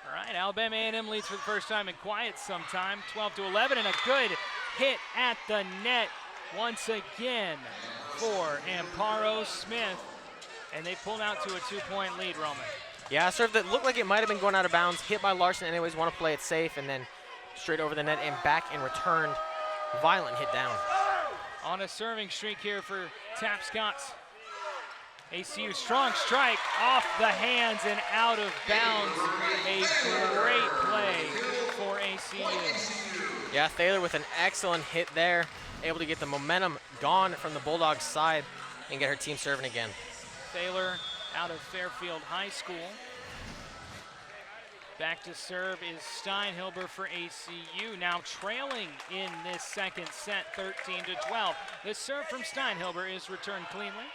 All right, Alabama A&M leads for the first time in quiet sometime, 12-11, and a good hit at the net once again for Amparo-Smith. And they pulled out to a 2-point lead, Roman. Yeah, a serve that looked like it might have been going out of bounds, hit by Larson anyways, want to play it safe, and then straight over the net and back and returned. Violent hit down. On a serving streak here for Tapscott's ACU. Strong strike off the hands and out of bounds. A great play for ACU. Yeah, Thaler with an excellent hit there, able to get the momentum gone from the Bulldogs side and get her team serving again. Thaler out of Fairfield High School. Back to serve is Steinhilber for ACU, now trailing in this second set, 13-12. The serve from Steinhilber is returned cleanly.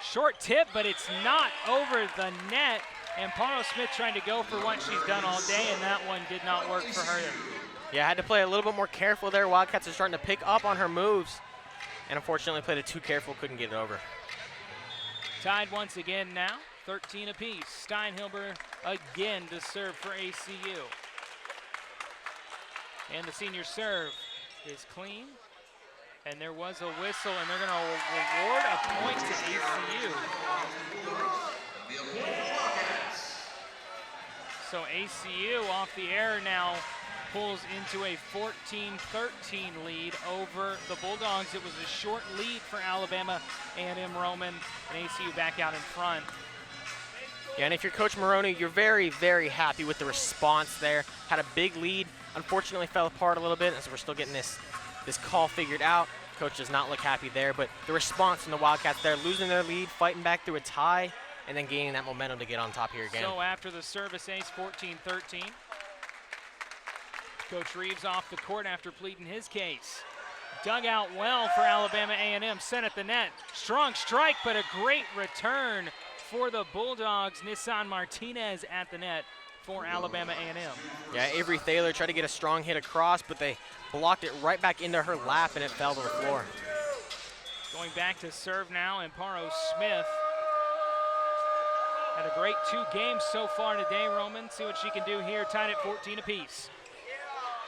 Short tip, but it's not over the net. Amparo Smith trying to go for what she's done all day, and that one did not work for her. Yeah, had to play a little bit more careful there. Wildcats are starting to pick up on her moves, and unfortunately played it too careful, couldn't get it over. Tied once again now, 13 apiece. Steinhilber again to serve for ACU. And the senior serve is clean. And there was a whistle, and they're going to award a point to ACU. So ACU off the air now pulls into a 14-13 lead over the Bulldogs. It was a short lead for Alabama A&M Roman, and ACU back out in front. Yeah, and if you're Coach Maroney, you're very, very happy with the response there. Had a big lead, unfortunately fell apart a little bit, and so we're still getting this call figured out. Coach does not look happy there, but the response from the Wildcats there, losing their lead, fighting back through a tie, and then gaining that momentum to get on top here again. So after the service ace, 14-13. Coach Reeves off the court after pleading his case. Dug out well for Alabama A&M, set at the net. Strong strike, but a great return for the Bulldogs. Nissan Martinez at the net for Alabama A&M. Yeah, Avery Thaler tried to get a strong hit across, but they blocked it right back into her lap, and it fell to the floor. Going back to serve now, Amparo Smith. Had a great 2 games so far today, Roman. See what she can do here, tied at 14 apiece.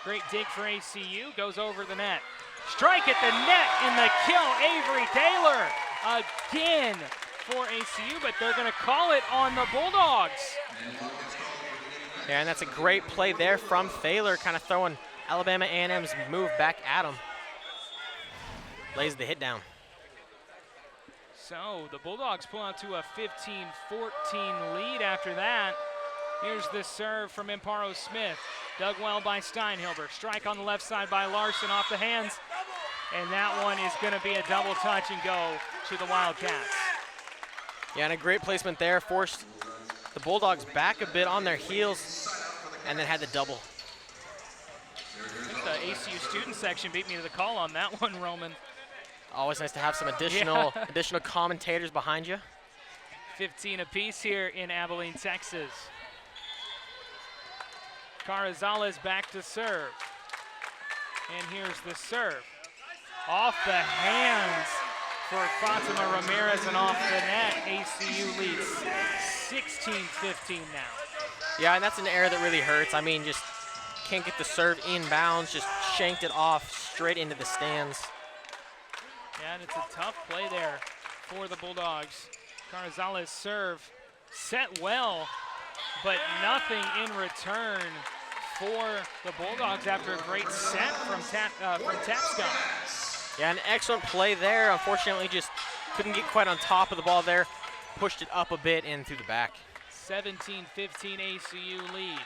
Great dig for ACU, goes over the net. Strike at the net in the kill, Avery Thaler again for ACU, but they're gonna call it on the Bulldogs. Yeah, and that's a great play there from Thaler, kind of throwing Alabama A&M's move back at him. Lays the hit down. So the Bulldogs pull out to a 15-14 lead after that. Here's the serve from Amparo Smith. Dug well by Steinhilber. Strike on the left side by Larson off the hands. And that one is going to be a double touch and go to the Wildcats. Yeah, and a great placement there. Forced the Bulldogs back a bit on their heels and then had the double. I think the ACU student section beat me to the call on that one, Roman. Always nice to have some additional commentators behind you. 15 apiece here in Abilene, Texas. Carrizales back to serve. And here's the serve. Off the hands for Fatima Ramirez and off the net. ACU leads 16-15 now. Yeah, and that's an error that really hurts. I mean, just can't get the serve inbounds, just shanked it off straight into the stands. Yeah, and it's a tough play there for the Bulldogs. Carrizales serve set well, but nothing in return for the Bulldogs after a great set from Tapscott. Yeah, an excellent play there. Unfortunately, just couldn't get quite on top of the ball there. Pushed it up a bit and through the back. 17-15 ACU leads.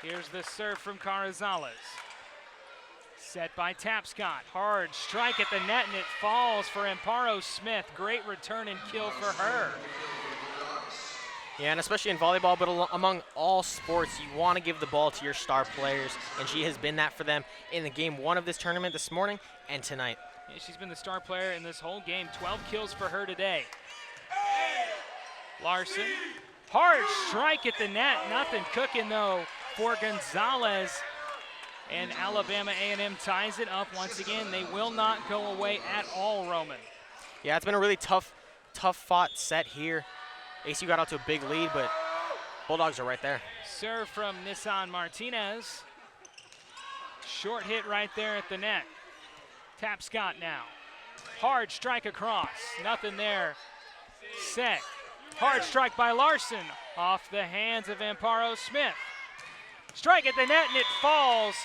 Here's the serve from Carrizales. Set by Tapscott. Hard strike at the net, and it falls for Amparo Smith. Great return and kill for her. Yeah, and especially in volleyball, but among all sports, you want to give the ball to your star players, and she has been that for them in the game 1 of this tournament this morning and tonight. Yeah, she's been the star player in this whole game. 12 kills for her today. Larson, hard strike at the net. Nothing cooking, though, for Gonzalez. And Alabama A&M ties it up once again. They will not go away at all, Roman. Yeah, it's been a really tough fought set here. ACU got out to a big lead, but Bulldogs are right there. Serve from Nissan Martinez. Short hit right there at the net. Tapscott now. Hard strike across. Nothing there. Set. Hard strike by Larson. Off the hands of Amparo Smith. Strike at the net, and it falls.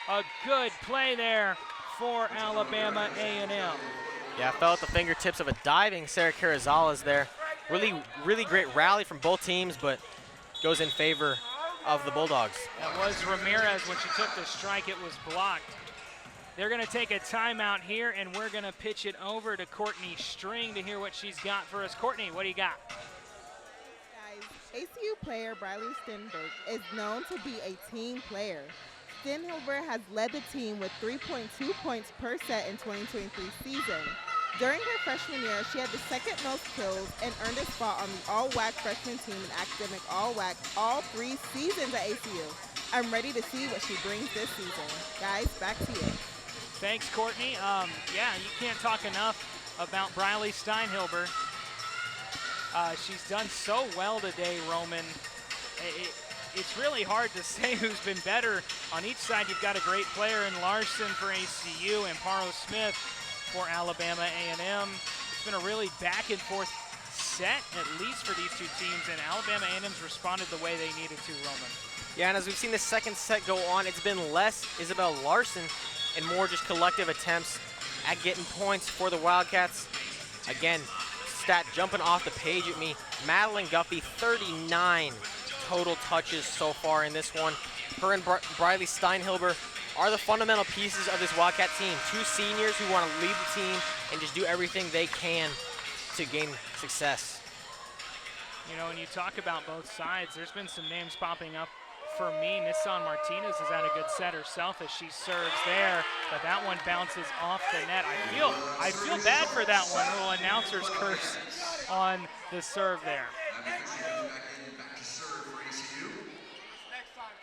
A good play there for Alabama A&M. Yeah, fell at the fingertips of a diving Sarah Carrizales there. Really, really great rally from both teams, but goes in favor of the Bulldogs. That was Ramirez. When she took the strike, it was blocked. They're going to take a timeout here, and we're going to pitch it over to Courtney String to hear what she's got for us. Courtney, what do you got? Guys, ACU player Briley Stenberg is known to be a team player. Stenhilber has led the team with 3.2 points per set in 2023 season. During her freshman year, she had the second most kills and earned a spot on the all-WAC freshman team and academic all-WAC all 3 seasons at ACU. I'm ready to see what she brings this season. Guys, back to you. Thanks, Courtney. Yeah, you can't talk enough about Briley Steinhilber. She's done so well today, Roman. It's really hard to say who's been better. On each side, you've got a great player in Larson for ACU and Amparo Smith for Alabama A&M. It's been a really back and forth set, at least for these two teams, and Alabama A&M's responded the way they needed to, Roman. Yeah, and as we've seen the second set go on, it's been less Isabel Larson and more just collective attempts at getting points for the Wildcats. Again, stat jumping off the page at me, Madeline Guffey, 39 total touches so far in this one. Her and Briley Steinhilber are the fundamental pieces of this Wildcat team. 2 seniors who want to lead the team and just do everything they can to gain success. You know, when you talk about both sides, there's been some names popping up. For me, Nissan Martinez has had a good set herself as she serves there, but that one bounces off the net. I feel bad for that one. A little announcer's curse on the serve there.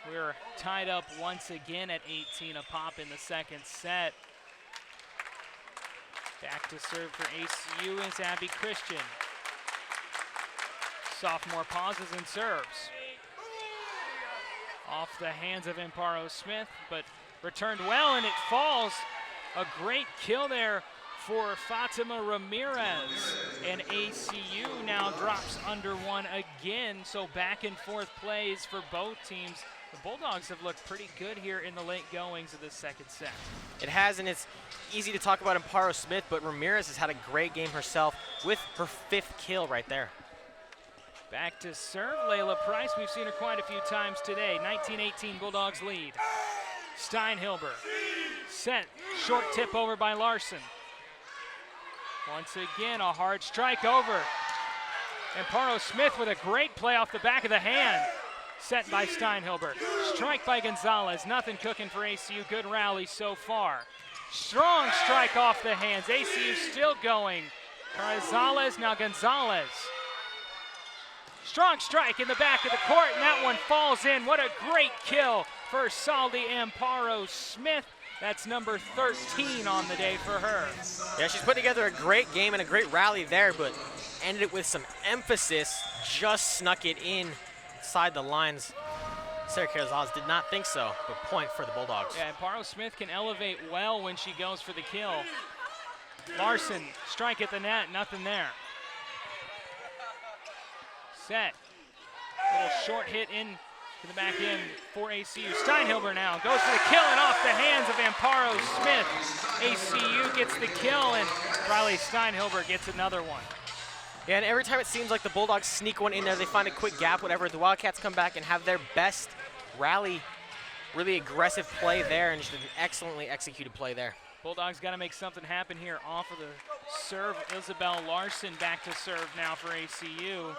We're tied up once again at 18 a pop in the second set. Back to serve for ACU is Abby Christian. Sophomore pauses and serves. Off the hands of Amparo Smith, but returned well, and it falls. A great kill there for Fatima Ramirez. And ACU now drops under 1 again, so back and forth plays for both teams. The Bulldogs have looked pretty good here in the late goings of this second set. It has, and it's easy to talk about Amparo Smith, but Ramirez has had a great game herself with her 5th kill right there. Back to serve, Layla Price. We've seen her quite a few times today. 19-18 Bulldogs lead. Steinhilber, sent, short tip over by Larson. Once again, a hard strike over. Amparo Smith with a great play off the back of the hand. Set by Steinhilber. Strike by Gonzalez. Nothing cooking for ACU. Good rally so far. Strong strike off the hands. ACU still going. Gonzalez, now Gonzalez. Strong strike in the back of the court, and that one falls in. What a great kill for Saldi Amparo Smith. That's number 13 on the day for her. Yeah, she's put together a great game and a great rally there, but ended it with some emphasis. Just snuck it inside the lines. Sarah Gonzalez did not think so, but point for the Bulldogs. Yeah, Amparo Smith can elevate well when she goes for the kill. Larson, strike at the net, nothing there. Set. Little short hit in to the back end for ACU. Steinhilber now goes for the kill and off the hands of Amparo Smith. ACU gets the kill and Riley Steinhilber gets another one. Yeah, and every time it seems like the Bulldogs sneak one in there, they find a quick gap, whatever, the Wildcats come back and have their best rally, really aggressive play there, and just an excellently executed play there. Bulldogs got to make something happen here off of the serve. Isabel Larson back to serve now for ACU.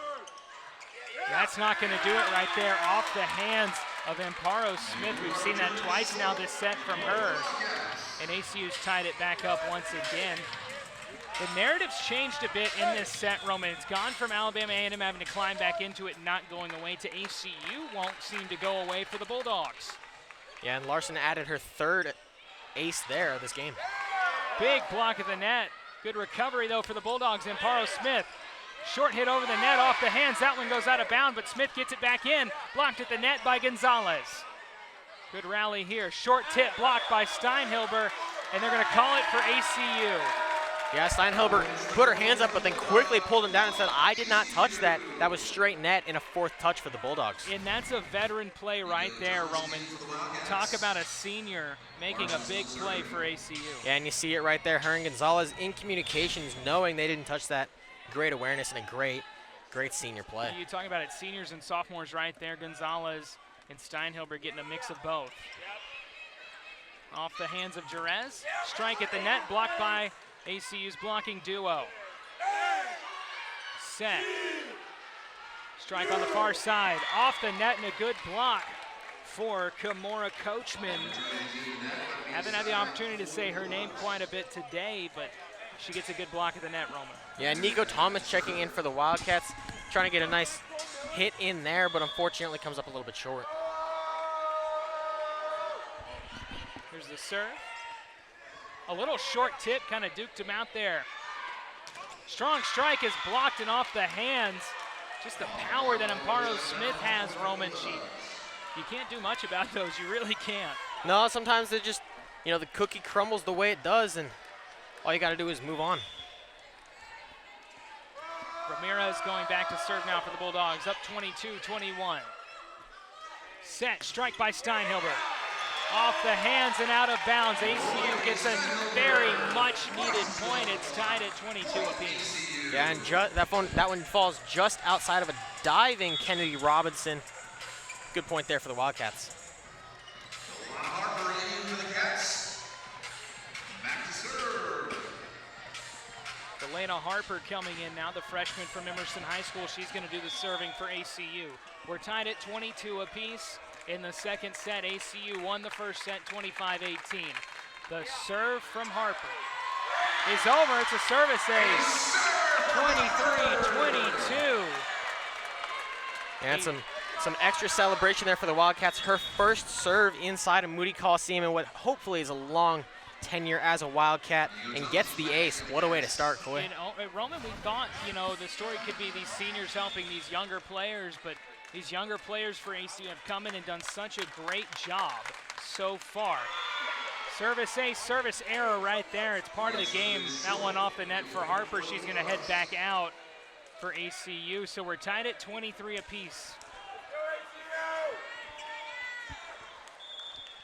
That's not going to do it right there off the hands of Amparo Smith. We've seen that twice now this set from her. And ACU's tied it back up once again. The narrative's changed a bit in this set, Roman. It's gone from Alabama A&M having to climb back into it and not going away to ACU won't seem to go away for the Bulldogs. Yeah, and Larson added her 3rd ace there of this game. Big block at the net. Good recovery, though, for the Bulldogs. Amparo Smith. Short hit over the net off the hands. That one goes out of bounds, but Smith gets it back in. Blocked at the net by Gonzalez. Good rally here. Short tip blocked by Steinhilber, and they're going to call it for ACU. Yeah, Steinhilber put her hands up, but then quickly pulled him down and said, I did not touch that. That was straight net in a 4th touch for the Bulldogs. And that's a veteran play right there, Roman. Talk about a senior making a big play for ACU. Yeah, and you see it right there. Her and Gonzalez in communications, knowing they didn't touch that. Great awareness and a great senior play. You talking about it, seniors and sophomores right there. Gonzalez and Steinhilber getting a mix of both. Off the hands of Jerez. Strike at the net, blocked by ACU's blocking duo. Set. Strike on the far side, off the net, and a good block for Kimura Coachman. Haven't had the opportunity to say her name quite a bit today, but she gets a good block at the net, Roman. Yeah, Nico Thomas checking in for the Wildcats, trying to get a nice hit in there, but unfortunately comes up a little bit short. Here's the serve. A little short tip, kind of duked him out there. Strong strike is blocked and off the hands. Just the power that Amparo Smith has, Roman. You can't do much about those, you really can't. No, sometimes they just, you know, the cookie crumbles the way it does, and all you got to do is move on. Ramirez going back to serve now for the Bulldogs, up 22-21. Set, strike by Steinhilber. Off the hands and out of bounds. ACU gets a very much needed point. It's tied at 22 apiece. Yeah, and that one falls just outside of a diving Kennedy Robinson. Good point there for the Wildcats. Harper in for the Cats. Back to serve. Delana Harper coming in now, the freshman from Emerson High School. She's going to do the serving for ACU. We're tied at 22 apiece. In the second set, ACU won the first set 25-18. The serve from Harper is over. It's a service ace. 23-22. And some extra celebration there for the Wildcats. Her first serve inside of Moody Coliseum in what hopefully is a long tenure as a Wildcat, and gets the ace. What a way to start, Coy. Roman, we thought, you know, the story could be these seniors helping these younger players, but these younger players for ACU have come in and done such a great job so far. Service ace, service error right there. It's part of the game. That one off the net for Harper. She's going to head back out for ACU. So we're tied at 23 apiece.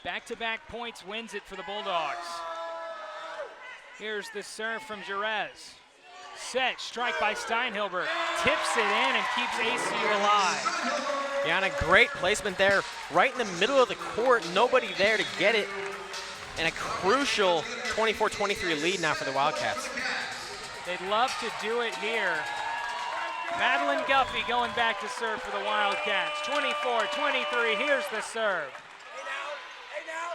Back-to-back points wins it for the Bulldogs. Here's the serve from Jerez. Set, strike by Steinhilber. Tips it in and keeps ACU alive. Yeah, and a great placement there, right in the middle of the court. Nobody there to get it. And a crucial 24-23 lead now for the Wildcats. They'd love to do it here. Madeline Guffey going back to serve for the Wildcats. 24-23, here's the serve.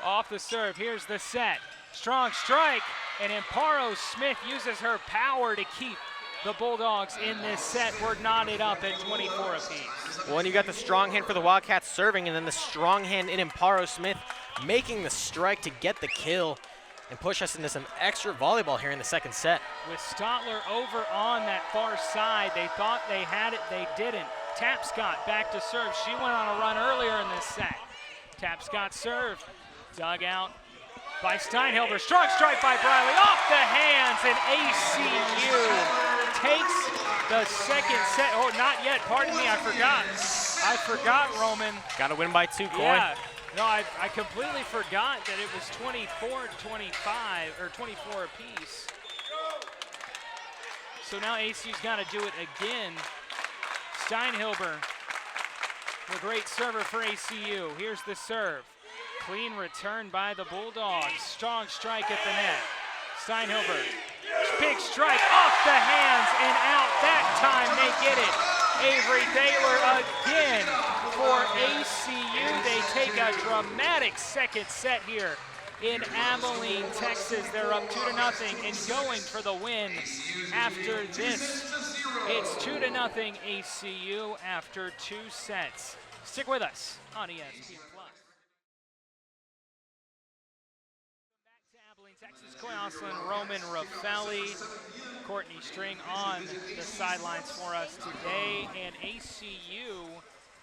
Off the serve, here's the set. Strong strike, and Amparo Smith uses her power to keep the Bulldogs in this set. We're knotted up at 24 apiece. Well, and you got the strong hand for the Wildcats serving, and then the strong hand in Amparo Smith making the strike to get the kill and push us into some extra volleyball here in the second set. With Stotler over on that far side, they thought they had it, they didn't. Tapscott back to serve. She went on a run earlier in this set. Tapscott serve, dug out by Steinhilber. Strong strike by Briley, off the hands, and ACU takes the second set. Oh, not yet, pardon me, I forgot, Roman. Got to win by 2, Coy. Yeah, no, I completely forgot that it was 24-25, or 24 apiece. So now ACU's got to do it again. Steinhilber, the great server for ACU. Here's the serve. Clean return by the Bulldogs. Strong strike at the net. Steinhilber, big strike off the hands and out. That time they get it. Avery Thaler again for ACU. They take a dramatic second set here in Abilene, Texas. They're up 2-0 and going for the win after this. It's 2-0 ACU after 2 sets. Stick with us on ESPN+. Texas, Coy Oslin, Roman Raffelli, Courtney String on the sidelines for us today, and ACU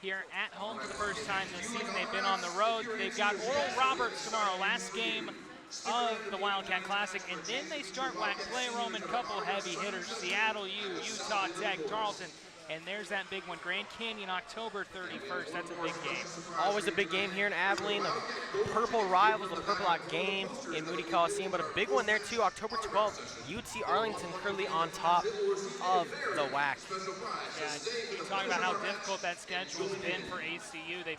here at home for the first time this season. They've been on the road. They've got Oral Roberts tomorrow, last game of the Wildcat Classic, and then they start WAC play, Roman, couple heavy hitters, Seattle U, Utah Tech, Tarleton, and there's that big one, Grand Canyon, October 31st. That's a big game. Always a big game here in Abilene. The Purple Rivals, the Purple Out game in Moody Coliseum, but a big one there too, October 12th. UT Arlington currently on top of the WAC. Yeah, you talk about how difficult that schedule's been for ACU. They've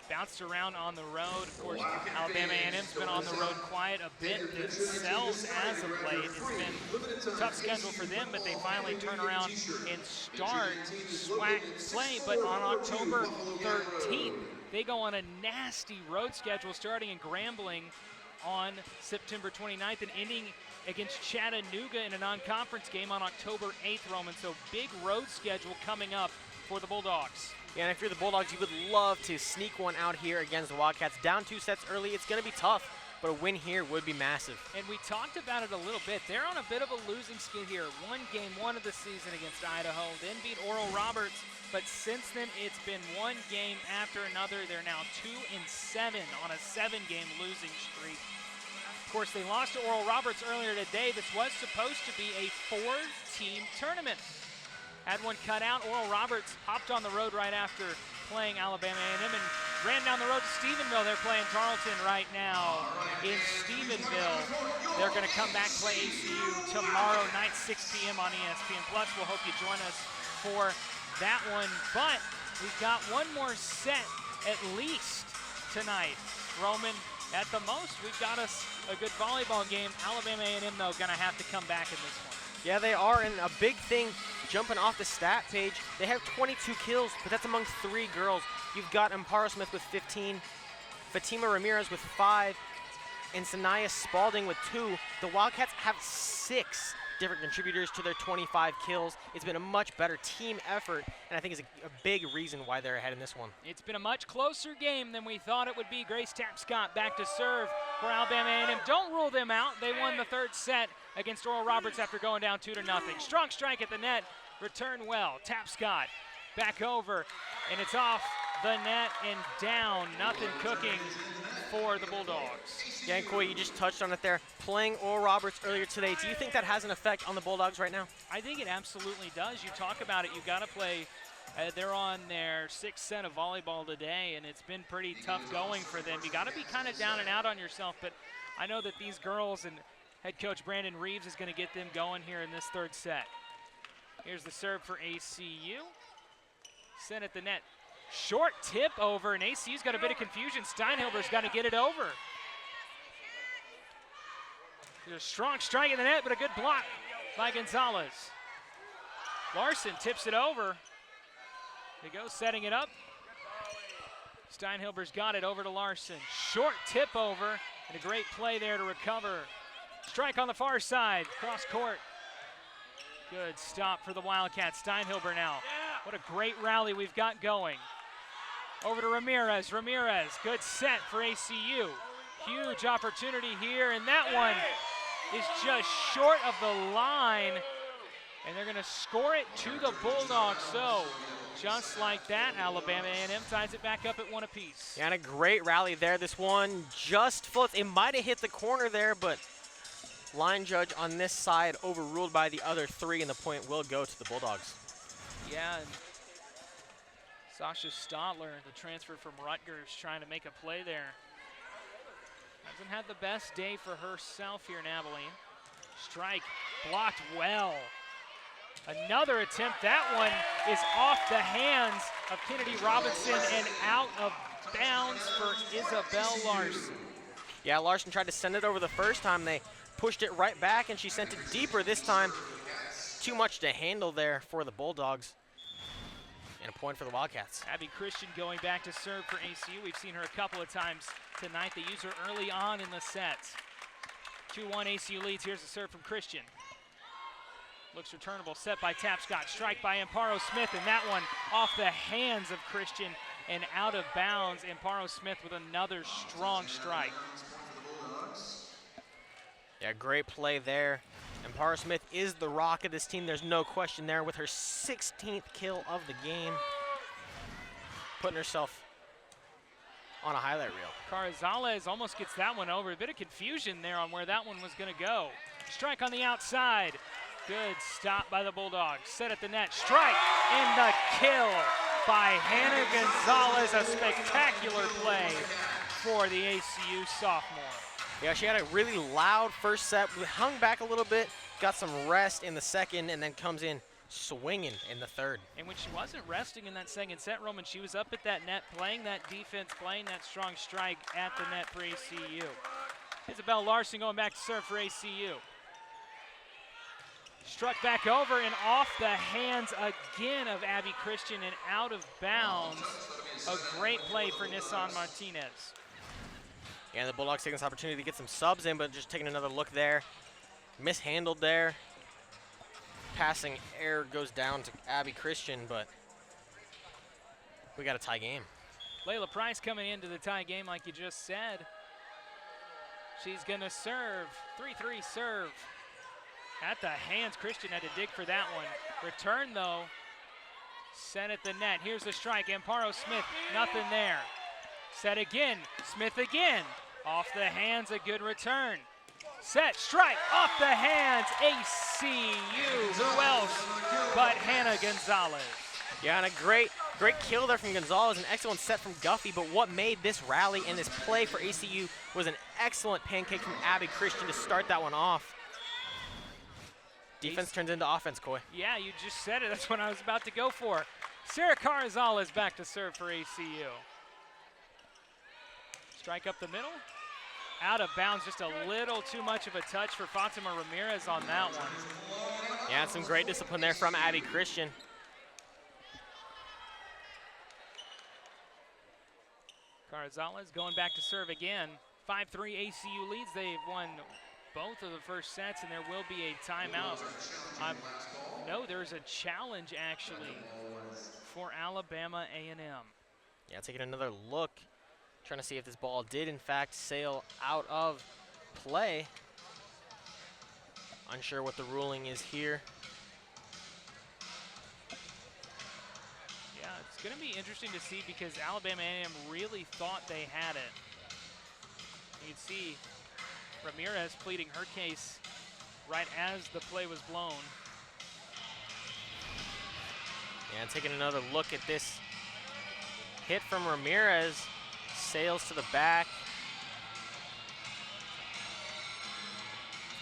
bounced around on the road. Of course, Alabama A&M's been on the road quiet a bit themselves as of late. It's been a tough schedule for them, but they finally turn around and start SWAC play. But on October 13th, they go on a nasty road schedule starting in Grambling on September 29th and ending against Chattanooga in a non-conference game on October 8th, Roman. So big road schedule coming up for the Bulldogs. Yeah, and if you're the Bulldogs, you would love to sneak one out here against the Wildcats. Down 2 sets early, it's going to be tough, but a win here would be massive. And we talked about it a little bit. They're on a bit of a losing skid here. Won game 1 of the season against Idaho, then beat Oral Roberts, but since then it's been one game after another. They're now 2-7 on a 7-game losing streak. Of course, they lost to Oral Roberts earlier today. This was supposed to be a 4-team tournament. Had one cut out. Oral Roberts hopped on the road right after playing Alabama A&M and ran down the road to Stephenville. They're playing Tarleton right now in Stephenville. They're going to come back, play ACU tomorrow night, 6 p.m. on ESPN+. We'll hope you join us for that one. But we've got one more set at least tonight. Roman, at the most, we've got us a good volleyball game. Alabama A&M, though, going to have to come back in this one. Yeah, they are, and a big thing jumping off the stat page, they have 22 kills, but that's among 3 girls. You've got Amparo Smith with 15, Fatima Ramirez with 5, and Sanaya Spalding with 2. The Wildcats have 6 different contributors to their 25 kills. It's been a much better team effort, and I think it's a big reason why they're ahead in this one. It's been a much closer game than we thought it would be. Grace Tapscott back to serve for Alabama A&M. Don't rule them out. They won the 3rd set against Oral Roberts after going down 2-0. Strong strike at the net, return well. Tapscott back over, and it's off the net and down. Nothing cooking for the Bulldogs. Yeah, and Coy, you just touched on it there. Playing Oral Roberts earlier today, do you think that has an effect on the Bulldogs right now? I think it absolutely does. You talk about it, you got to play. They're on their 6th set of volleyball today, and it's been pretty tough going for them. You got to be kind of down and out on yourself, but I know that these girls and head coach Brandon Reeves is going to get them going here in this 3rd set. Here's the serve for ACU. Sent at the net. Short tip over, and ACU's got a bit of confusion. Steinhilber's got to get it over. There's a strong strike in the net, but a good block by Gonzalez. Larson tips it over. There he goes, setting it up. Steinhilber's got it over to Larson. Short tip over, and a great play there to recover. Strike on the far side, cross court. Good stop for the Wildcats. Steinhilber now. What a great rally we've got going. Over to Ramirez. Ramirez, good set for ACU. Huge opportunity here, and that one is just short of the line, and they're going to score it to the Bulldogs. So, just like that, Alabama A&M ties it back up at 1 apiece. Yeah, and a great rally there. This one just floats. It might have hit the corner there, but line judge on this side overruled by the other 3, and the point will go to the Bulldogs. Yeah, and Sasha Stotler, the transfer from Rutgers, trying to make a play there. Hasn't had the best day for herself here in Abilene. Strike blocked well. Another attempt. That one is off the hands of Kennedy Robinson and out of bounds for Isabel Larson. Yeah, Larson tried to send it over the first time. They pushed it right back, and she sent it deeper this time. Too much to handle there for the Bulldogs. And a point for the Wildcats. Abby Christian going back to serve for ACU. We've seen her a couple of times tonight. They use her early on in the sets. 2-1 ACU leads. Here's the serve from Christian. Looks returnable, set by Tapscott. Strike by Amparo Smith, and that one off the hands of Christian and out of bounds. Amparo Smith with another strong strike. Yeah, great play there. Amparo Smith is the rock of this team. There's no question there with her 16th kill of the game. Putting herself on a highlight reel. Carazales almost gets that one over. A bit of confusion there on where that one was going to go. Strike on the outside. Good stop by the Bulldogs. Set at the net. Strike and the kill by Hannah Gonzalez. A spectacular play for the ACU sophomore. Yeah, she had a really loud first set. We hung back a little bit, got some rest in the second, and then comes in swinging in the third. And when she wasn't resting in that second set, Roman, she was up at that net, playing that defense, playing that strong strike at the net for ACU. Isabel Larson going back to serve for ACU. Struck back over and off the hands again of Abby Christian and out of bounds. A great play for Nissan Martinez. And the Bulldogs taking this opportunity to get some subs in, but just taking another look there. Mishandled there. Passing error goes down to Abby Christian, but we got a tie game. Layla Price coming into the tie game like you just said. She's gonna serve, 3-3 serve. At the hands, Christian had to dig for that one. Return though, set at the net. Here's the strike, Amparo Smith, nothing there. Set again, Smith again. Off the hands, a good return. Set, strike, off the hands, ACU. Who else but Hannah Gonzalez? Yeah, and a great kill there from Gonzalez, an excellent set from Guffey, but what made this rally and this play for ACU was an excellent pancake from Abby Christian to start that one off. Defense turns into offense, Coy. Yeah, you just said it. That's what I was about to go for. Sarah Carrizales back to serve for ACU. Strike up the middle. Out of bounds, just a little too much of a touch for Fatima Ramirez on that one. Yeah, and some great discipline there from Abby Christian. Carrizales going back to serve again. 5-3 ACU leads. They've won both of the first sets, and there will be a timeout. No, there's a challenge actually for Alabama A&M. Yeah, taking another look, trying to see if this ball did in fact sail out of play. Unsure what the ruling is here. Yeah, it's going to be interesting to see because Alabama A&M really thought they had it. You can see Ramirez pleading her case right as the play was blown. Yeah, and taking another look at this hit from Ramirez. Sails to the back.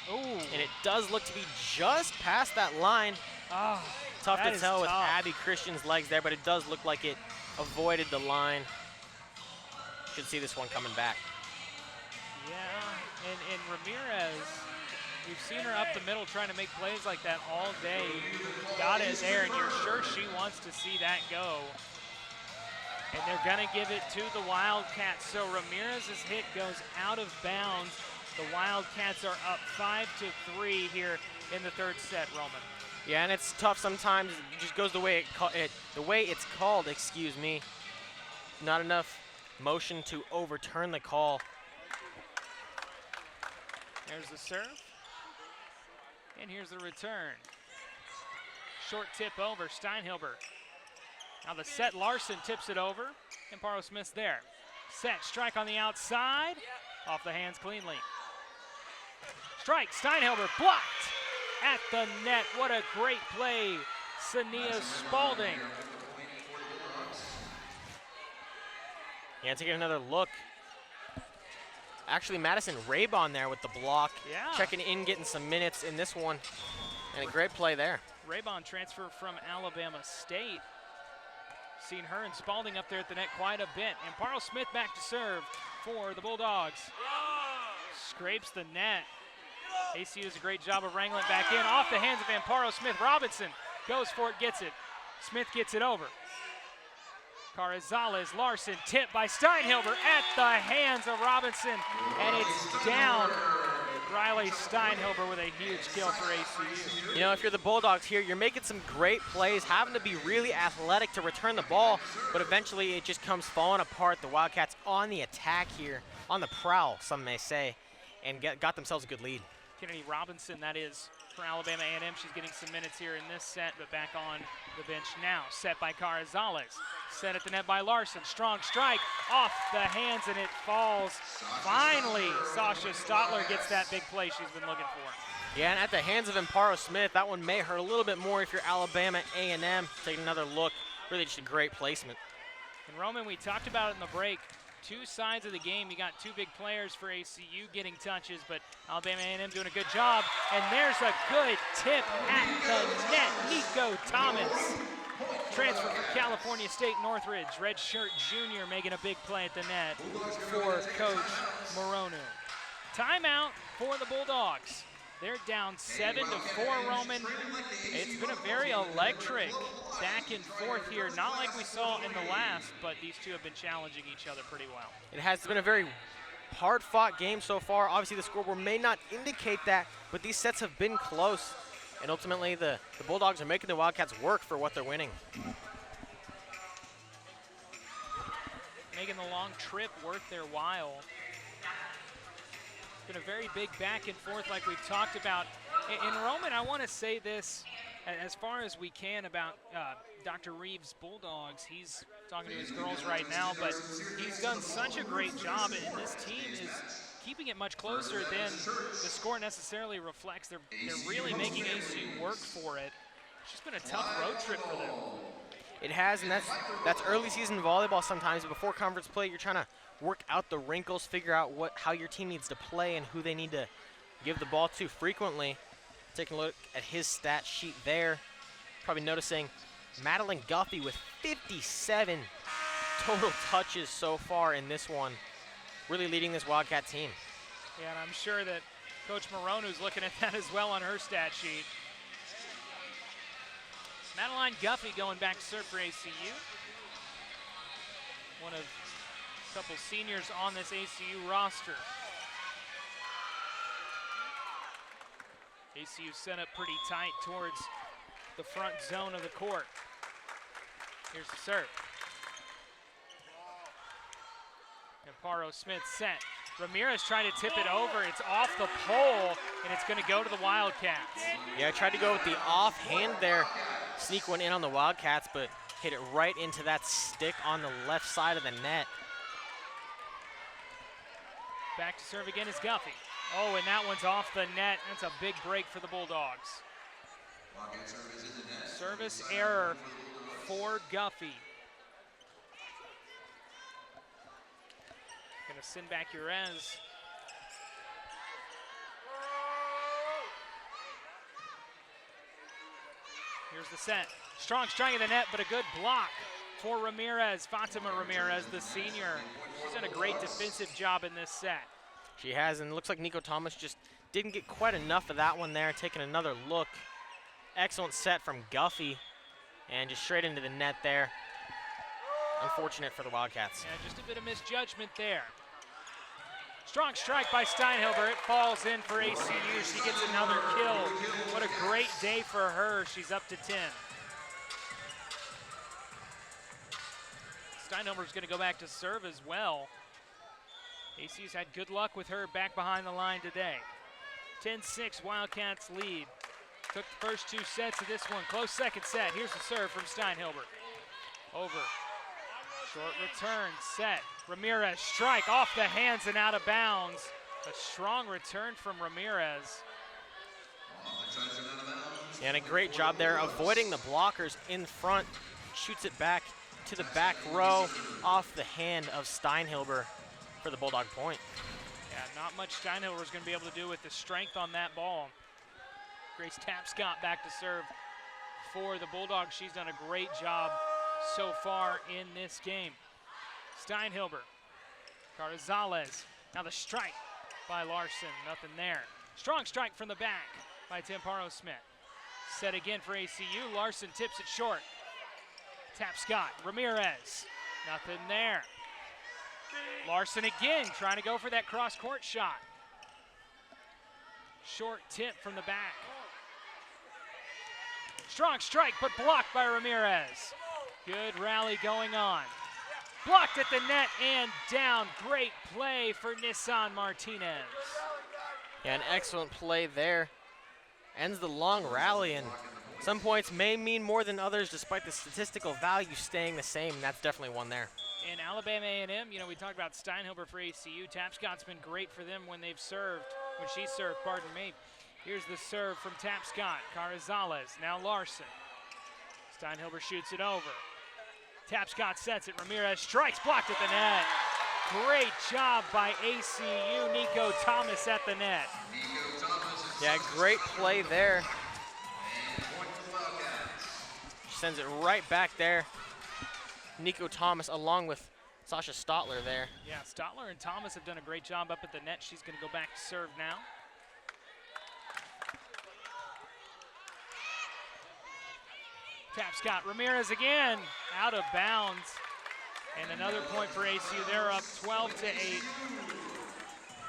Ooh. And it does look to be just past that line. Oh, Tough that to is tell with tough. Abby Christian's legs there, but it does look like it avoided the line. Should see this one coming back. Yeah, and Ramirez, we've seen her up the middle trying to make plays like that all day. Got it there, and you're sure she wants to see that go. And they're gonna give it to the Wildcats. So Ramirez's hit goes out of bounds. The Wildcats are up 5-3 here in the third set, Roman. Yeah, and it's tough sometimes. It just goes the way it's called, excuse me. Not enough motion to overturn the call. There's the serve. And here's the return. Short tip over, Steinhilber. Now the set, Larson tips it over. Amparo Smith's there. Set, strike on the outside. Off the hands cleanly. Strike, Steinhilber blocked at the net. What a great play, Sania Spalding. Yeah, taking another look. Actually, Madison Raybon there with the block. Yeah. Checking in, getting some minutes in this one. And a great play there. Raybon transfer from Alabama State. Seen her and Spalding up there at the net quite a bit. Amparo Smith back to serve for the Bulldogs. Scrapes the net. ACU does a great job of wrangling it back in. Off the hands of Amparo Smith. Robinson goes for it, gets it. Smith gets it over. Carrizales, Larson, tipped by Steinhilber at the hands of Robinson, and it's down. Riley Steinhilber with a huge kill for ACU. You know, if you're the Bulldogs here, you're making some great plays, having to be really athletic to return the ball, but eventually it just comes falling apart. The Wildcats on the attack here, on the prowl, some may say, and got themselves a good lead. Kennedy Robinson, that is, for Alabama A&M. She's getting some minutes here in this set, but back on the bench now. Set by Carrizales. Set at the net by Larson. Strong strike off the hands, and it falls. Finally, Sasha Stotler gets that big play she's been looking for. Yeah, and at the hands of Amparo Smith, that one may hurt a little bit more if you're Alabama A&M. Taking another look, really just a great placement. And Roman, we talked about it in the break. two sides of the game. You got two big players for ACU getting touches, but Alabama A&M doing a good job. And there's a good tip at the net. Nico Thomas, transfer from California State Northridge, redshirt junior, making a big play at the net for Coach Moronu. Timeout for the Bulldogs. They're down 7-4, Roman. It's been a very electric back and forth here. Not like we saw in the last, but these two have been challenging each other pretty well. It has been a very hard-fought game so far. Obviously, the scoreboard may not indicate that, but these sets have been close. And ultimately, the Bulldogs are making the Wildcats work for what they're winning. Making the long trip worth their while. It's been a very big back and forth like we've talked about. And Roman, I want to say this as far as we can about Dr. Reeves' Bulldogs. He's talking to his girls right now, but he's done such a great job, and this team is keeping it much closer than the score necessarily reflects. They're really making ACU work for it. It's just been a tough road trip for them. It has, and that's early season volleyball sometimes. Before conference play, you're trying to work out the wrinkles, figure out how your team needs to play and who they need to give the ball to frequently. Taking a look at his stat sheet there, probably noticing Madeline Guffey with 57 total touches so far in this one, really leading this Wildcat team. Yeah, and I'm sure that Coach Moronu's looking at that as well on her stat sheet. Madeline Guffey going back to serve for ACU. One of a couple seniors on this ACU roster. ACU set up pretty tight towards the front zone of the court. Here's the serve. Amparo Smith set. Ramirez trying to tip it over. It's off the pole, and it's going to go to the Wildcats. Yeah, I tried to go with the offhand there. Sneak one in on the Wildcats, but hit it right into that stick on the left side of the net. Back to serve again is Guffey. Oh, and that one's off the net. That's a big break for the Bulldogs. Service error for Guffey. Gonna send back Urez. Here's the set. Strong strike of the net, but a good block for Ramirez. Fatima Ramirez, the senior. She's done a great defensive job in this set. She has, and it looks like Nico Thomas just didn't get quite enough of that one there. Taking another look. Excellent set from Guffey, and just straight into the net there. Unfortunate for the Wildcats. Yeah, just a bit of misjudgment there. Strong strike by Steinhilber. It falls in for ACU. She gets another kill. What a great day for her. She's up to 10. Steinhilber's going to go back to serve as well. ACU's had good luck with her back behind the line today. 10-6 Wildcats lead. Took the first two sets of this one. Close second set. Here's the serve from Steinhilber. Over. Short return, set. Ramirez, strike off the hands and out of bounds. A strong return from Ramirez. And a great job there avoiding the blockers in front. Shoots it back to the back row off the hand of Steinhilber for the Bulldog point. Yeah, not much Steinhilber's going to be able to do with the strength on that ball. Grace Tapscott back to serve for the Bulldogs. She's done a great job so far in this game. Steinhilber, Carzales, now the strike by Larson, nothing there. Strong strike from the back by Tamparo Smith. Set again for ACU, Larson tips it short. Tapscott, Ramirez, nothing there. Larson again, trying to go for that cross-court shot. Short tip from the back. Strong strike, but blocked by Ramirez. Good rally going on. Blocked at the net and down. Great play for Nissan Martinez. Yeah, an excellent play there. Ends the long rally, and some points may mean more than others despite the statistical value staying the same. That's definitely one there. In Alabama A&M, you know, we talked about Steinhilber for ACU. Tapscott's been great for them when they've served, when she served, pardon me. Here's the serve from Tapscott. Carazales, now Larson. Steinhilber shoots it over. Tapscott sets it. Ramirez strikes, blocked at the net. Great job by ACU. Nico Thomas at the net. Yeah, great play there. She sends it right back there. Nico Thomas along with Sasha Stotler there. Yeah, Stotler and Thomas have done a great job up at the net. She's going to go back to serve now. Tap Scott Ramirez again, out of bounds. And another point for ACU. They're up 12-8.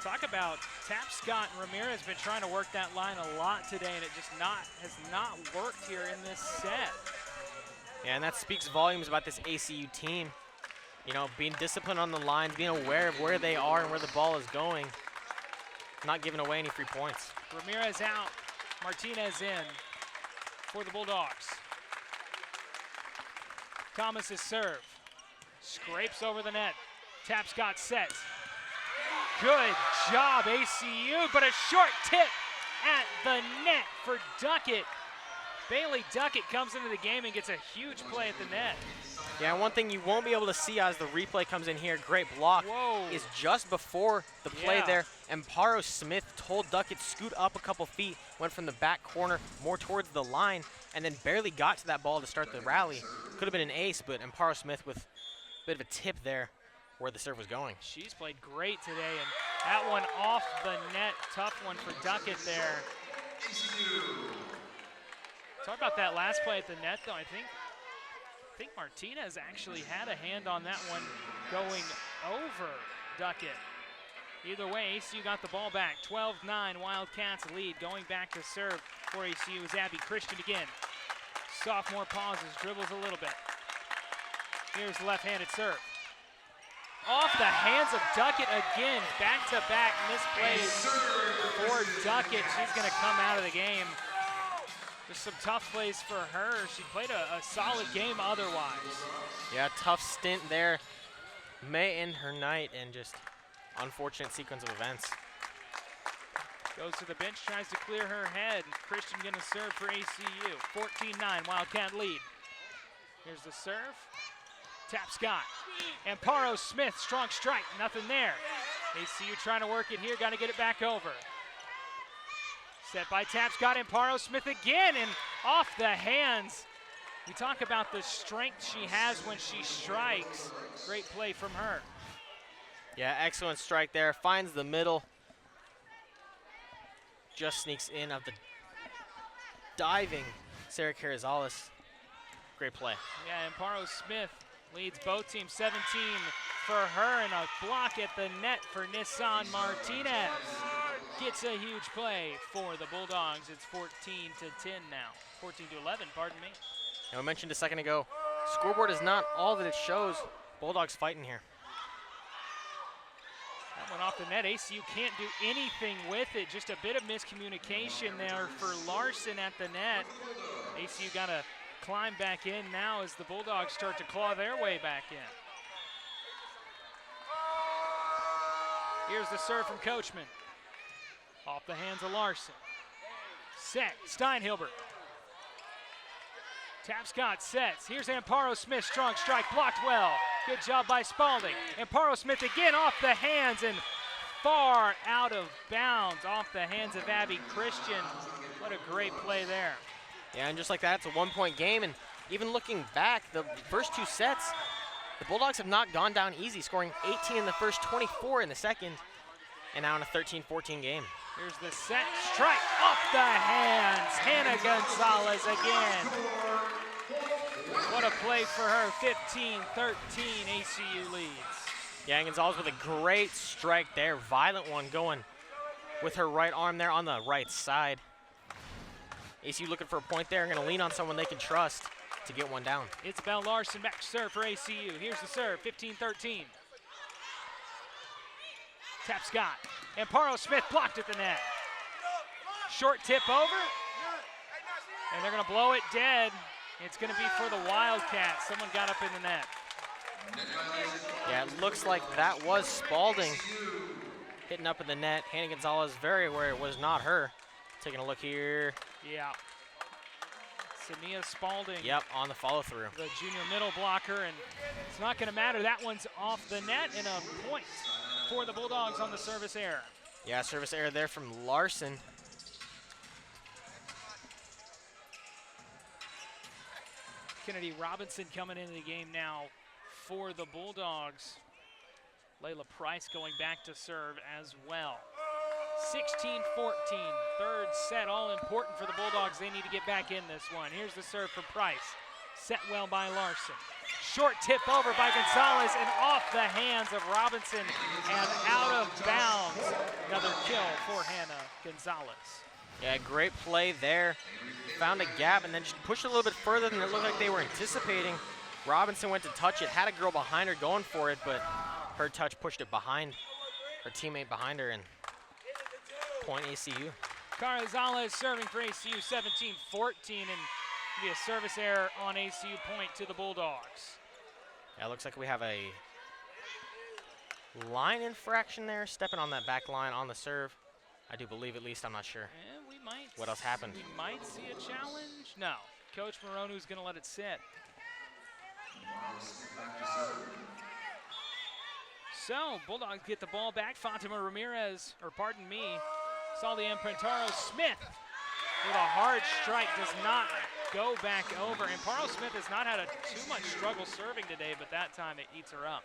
Talk about Tap Scott and Ramirez been trying to work that line a lot today, and it just has not worked here in this set. Yeah, and that speaks volumes about this ACU team. You know, being disciplined on the lines, being aware of where they are and where the ball is going, not giving away any free points. Ramirez out, Martinez in for the Bulldogs. Thomas's serve. Scrapes over the net. Tap Scott sets. Good job, ACU, but a short tip at the net for Duckett. Bailey Duckett comes into the game and gets a huge play at the net. Yeah, one thing you won't be able to see as the replay comes in here, great block, is just before the play there, Amparo Smith told Duckett scoot up a couple feet, went from the back corner more towards the line, and then barely got to that ball to start the rally. Could have been an ace, but Amparo Smith with a bit of a tip there where the serve was going. She's played great today, and that one off the net, tough one for Duckett there. Talk about that last play at the net, though. I think Martinez actually had a hand on that one going over Duckett. Either way, ACU got the ball back. 12-9, Wildcats lead. Going back to serve for ACU is Abby Christian again. Sophomore pauses, dribbles a little bit. Here's left-handed serve. Off the hands of Duckett again. Back-to-back misplays for Duckett. She's going to come out of the game. Just some tough plays for her. She played a solid game otherwise. Yeah, tough stint there. May end her night, and just unfortunate sequence of events. Goes to the bench, tries to clear her head. Christian gonna serve for ACU. 14-9, Wildcat lead. Here's the serve. Tap Scott. Amparo Smith, strong strike, nothing there. ACU trying to work it here, gotta get it back over. Set by Tap Scott, Amparo Smith again, and off the hands. We talk about the strength she has when she strikes. Great play from her. Yeah, excellent strike there. Finds the middle. Just sneaks in of the diving Sarah Carrizales. Great play. Yeah, Amparo Smith leads both teams. 17 for her, and a block at the net for Nissan Martinez. Gets a huge play for the Bulldogs. It's 14-10 now. 14-11, pardon me. And we mentioned a second ago, scoreboard is not all that it shows. Bulldogs fighting here. That went off the net. ACU can't do anything with it. Just a bit of miscommunication there for Larson at the net. ACU got to climb back in now as the Bulldogs start to claw their way back in. Here's the serve from Coachman. Off the hands of Larson. Set, Steinhilbert. Tap Scott sets. Here's Amparo Smith, strong strike, blocked well. Good job by Spalding. Amparo Smith again off the hands and far out of bounds off the hands of Abby Christian. What a great play there. Yeah, and just like that, it's a one-point game. And even looking back, the first two sets, the Bulldogs have not gone down easy, scoring 18 in the first, 24 in the second, and now in a 13-14 game. Here's the set, strike off the hands. Hannah Gonzalez again. What a play for her, 15-13, ACU leads. Yeah, Gonzalez with a great strike there, violent one going with her right arm there on the right side. ACU looking for a point there, going to lean on someone they can trust to get one down. Isabel Larson back to serve for ACU. Here's the serve, 15-13. Tap Scott. Amparo Smith blocked at the net. Short tip over. And they're going to blow it dead. It's going to be for the Wildcats. Someone got up in the net. Yeah, it looks like that was Spalding hitting up in the net. Hannah Gonzalez very aware it was not her. Taking a look here. Yeah. Samia Spalding. Yep, on the follow through. The junior middle blocker, and it's not going to matter. That one's off the net, and a point for the Bulldogs on the service error. Yeah, service error there from Larson. Kennedy Robinson coming into the game now for the Bulldogs. Layla Price going back to serve as well. 16-14, third set, all important for the Bulldogs. They need to get back in this one. Here's the serve for Price. Set well by Larson. Short tip over by Gonzalez and off the hands of Robinson and out of bounds. Another kill for Hannah Gonzalez. Yeah, great play there. Found a gap and then just pushed a little bit further than it looked like they were anticipating. Robinson went to touch it, had a girl behind her going for it, but her touch pushed it behind her teammate behind her, and point ACU. Gonzalez serving for ACU, 17-14, and be a service error on ACU point to the Bulldogs. Yeah, it looks like we have a line infraction there, stepping on that back line on the serve. I do believe, at least, I'm not sure. And we might. What else happened? We might see a challenge. No, Coach Moronu's going to let it sit. So Bulldogs get the ball back. Fatima Ramirez, or pardon me, Saldi Amparo Smith with a hard strike, does not go back over. Amparo Smith has not had too much struggle serving today, but that time it eats her up.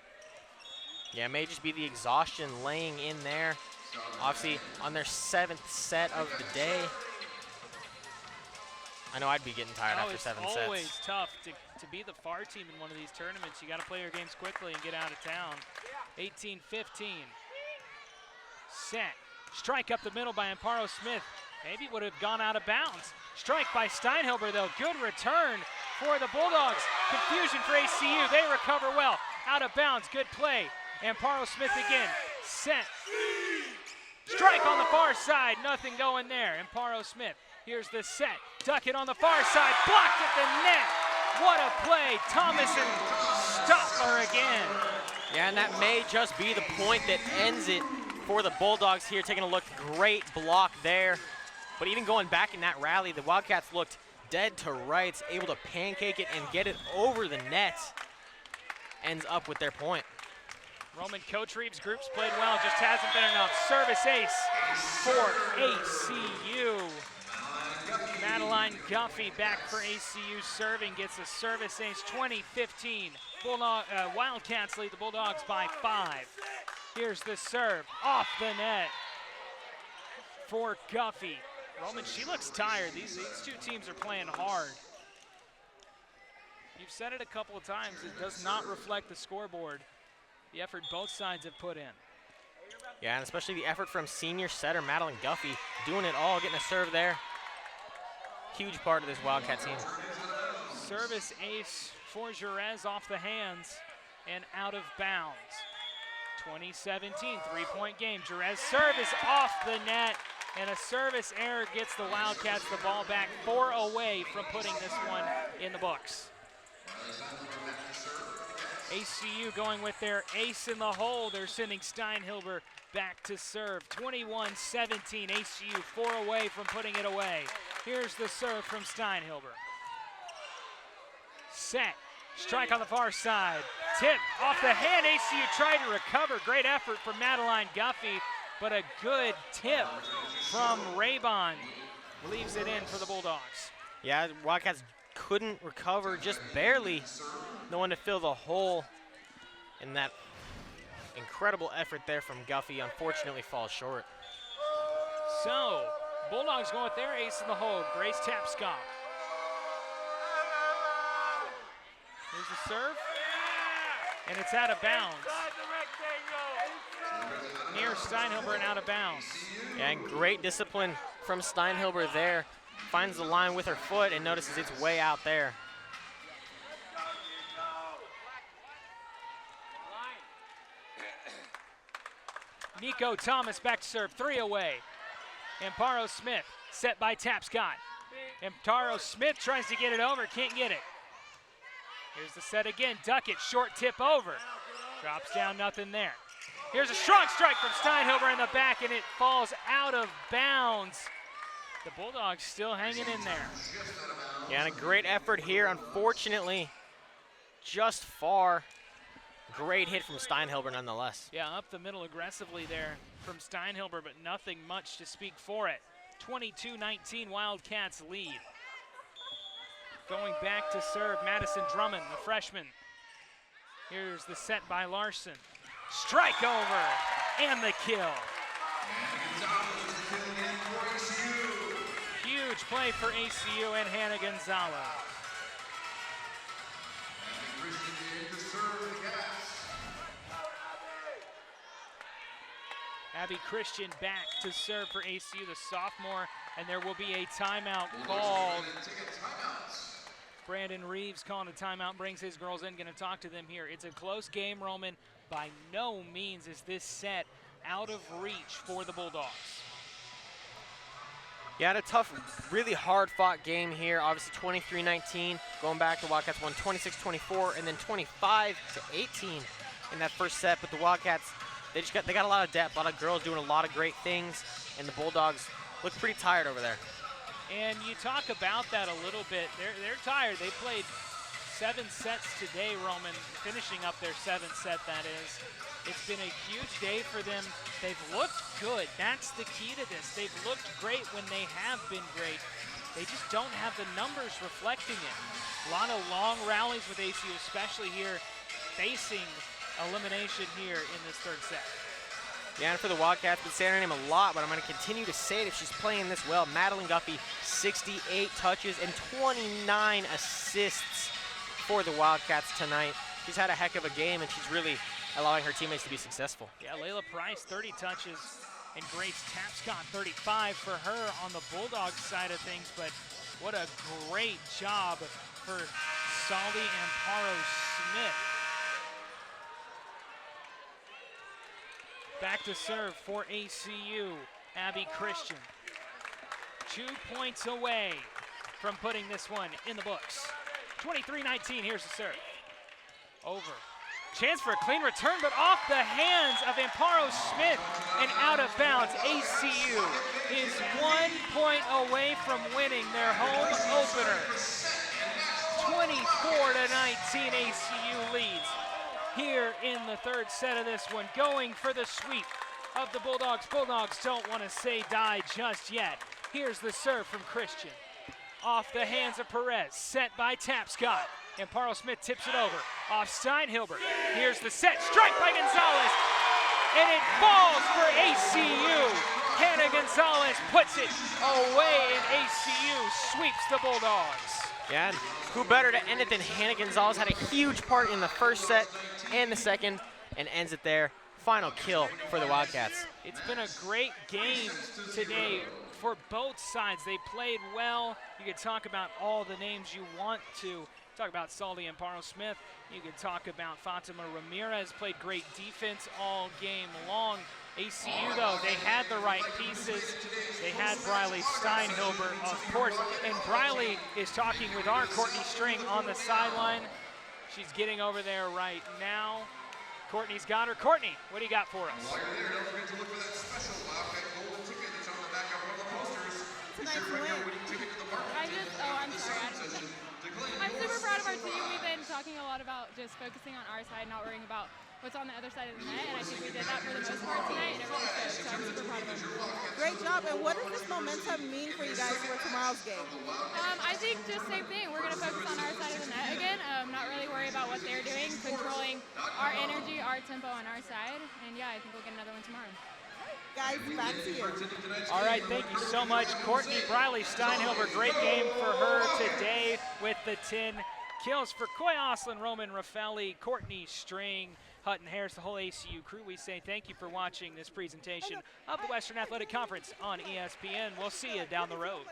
Yeah, it may just be the exhaustion laying in there. Obviously, on their 7th set of the day. I know I'd be getting tired after 7 sets. It's always tough to be the far team in one of these tournaments. You got to play your games quickly and get out of town. 18-15. Set. Strike up the middle by Amparo Smith. Maybe would have gone out of bounds. Strike by Steinhilber, though. Good return for the Bulldogs. Confusion for ACU. They recover well. Out of bounds. Good play. Amparo Smith again. Set. Strike on the far side. Nothing going there. Amparo Smith. Here's the set. Duck it on the far side. Blocked at the net. What a play. Thomason stop her again. Yeah, and that may just be the point that ends it for the Bulldogs here. Taking a look. Great block there. But even going back in that rally, the Wildcats looked dead to rights, able to pancake it and get it over the net. Ends up with their point. Roman Coach Reeves' groups played well, just hasn't been enough. Service ace for ACU. Madeline Guffey back for ACU serving, gets a service ace. 20-15. Wildcats lead the Bulldogs by 5. Here's the serve off the net for Guffey. Roman, she looks tired. These two teams are playing hard. You've said it a couple of times. It does not reflect the scoreboard. The effort both sides have put in. Yeah, and especially the effort from senior setter Madeline Guffey, doing it all, getting a serve there. Huge part of this Wildcat team. Service ace for Jerez off the hands and out of bounds. 2017, three-point game. Jerez service off the net, and a service error gets the Wildcats the ball back, 4 away from putting this one in the books. ACU going with their ace in the hole. They're sending Steinhilber back to serve. 21-17, ACU 4 away from putting it away. Here's the serve from Steinhilber. Set, strike on the far side. Tip off the hand, ACU tried to recover. Great effort from Madeline Guffey, but a good tip from Raybon leaves it in for the Bulldogs. Yeah, Wildcats couldn't recover, just barely. No one to fill the hole, and that incredible effort there from Guffey unfortunately falls short. So, Bulldogs going with their ace in the hole, Grace Tapscott. Here's the serve, and it's out of bounds. Near Steinhilber and out of bounds. Yeah, and great discipline from Steinhilber there. Finds the line with her foot and notices it's way out there. Nico Thomas back to serve, 3 away. Amparo Smith set by Tapscott. Amparo Smith tries to get it over, can't get it. Here's the set again, duck it, short tip over. Drops down, nothing there. Here's a strong strike from Steinhilber in the back, and it falls out of bounds. The Bulldogs still hanging in there. Yeah, and a great effort here. Unfortunately, just far. Great hit from Steinhilber nonetheless. Yeah, up the middle aggressively there from Steinhilber, but nothing much to speak for it. 22-19, Wildcats lead. Going back to serve, Madison Drummond, the freshman. Here's the set by Larson. Strike over, and the kill. Huge play for ACU and Hannah Gonzalez. Abby Christian back to serve for ACU, the sophomore, and there will be a timeout called. Brandon Reeves calling a timeout, brings his girls in, going to talk to them here. It's a close game, Roman. By no means is this set out of reach for the Bulldogs. Yeah, had a tough, really hard-fought game here. Obviously 23-19, going back, the Wildcats won 26-24, and then 25-18 in that first set. But the Wildcats, they got a lot of depth, a lot of girls doing a lot of great things, and the Bulldogs look pretty tired over there. And you talk about that a little bit. They're tired. They played 7 sets today, Roman, finishing up their 7th set, that is. It's been a huge day for them. They've looked good. That's the key to this. They've looked great when they have been great. They just don't have the numbers reflecting it. A lot of long rallies with ACU, especially here, facing elimination here in this 3rd set. Yeah, and for the Wildcats, I've been saying her name a lot, but I'm going to continue to say it if she's playing this well. Madeline Guffey, 68 touches and 29 assists for the Wildcats tonight. She's had a heck of a game, and she's really allowing her teammates to be successful. Yeah, Layla Price, 30 touches, and Grace Tapscott, 35 for her on the Bulldogs side of things, but what a great job for Saldi Amparo Smith. Back to serve for ACU, Abby Christian. 2 points away from putting this one in the books. 23-19, here's the serve. Over. Chance for a clean return, but off the hands of Amparo Smith and out of bounds. ACU is 1 point away from winning their home opener. 24-19, ACU leads here in the 3rd set of this one, going for the sweep of the Bulldogs. Bulldogs don't want to say die just yet. Here's the serve from Christian. Off the hands of Perez, set by Tapscott. Amparo Smith tips it over, off Steinhilber. Here's the set, strike by Gonzalez, and it falls for ACU. Hannah Gonzalez puts it away, and ACU sweeps the Bulldogs. Yeah, and who better to end it than Hannah Gonzalez? Had a huge part in the 1st set and the 2nd, and ends it there. Final kill for the Wildcats. It's been a great game today for both sides. They played well. You could talk about all the names you want to. Talk about Saldi Amparo Smith. You could talk about Fatima Ramirez, played great defense all game long. ACU, though, they had the right pieces. They had Briley Steinhilber, of course, and Briley is talking with our Courtney String on the sideline. She's getting over there right now. Courtney's got her. Courtney, what do you got for us? Tonight's win. I'm super proud of our team. We've been talking a lot about just focusing on our side, not worrying about what's on the other side of the net, and I think we did that for the most part tonight, and it really showed, so I'm super proud of them. Great job, and what does this momentum mean for you guys for tomorrow's game? I think just same thing. We're going to focus on our side of the net again, not really worry about what they're doing, controlling our energy, our tempo on our side, and yeah, I think we'll get another one tomorrow. Guys, back to you. All right, thank you so much. Courtney Briley Steinhilber, great game for her today with the 10 kills. For Coy Oslin, Roman Raffelli, Courtney String, Hutton Harris, the whole ACU crew, we say thank you for watching this presentation of the Western Athletic Conference on ESPN. We'll see you down the road.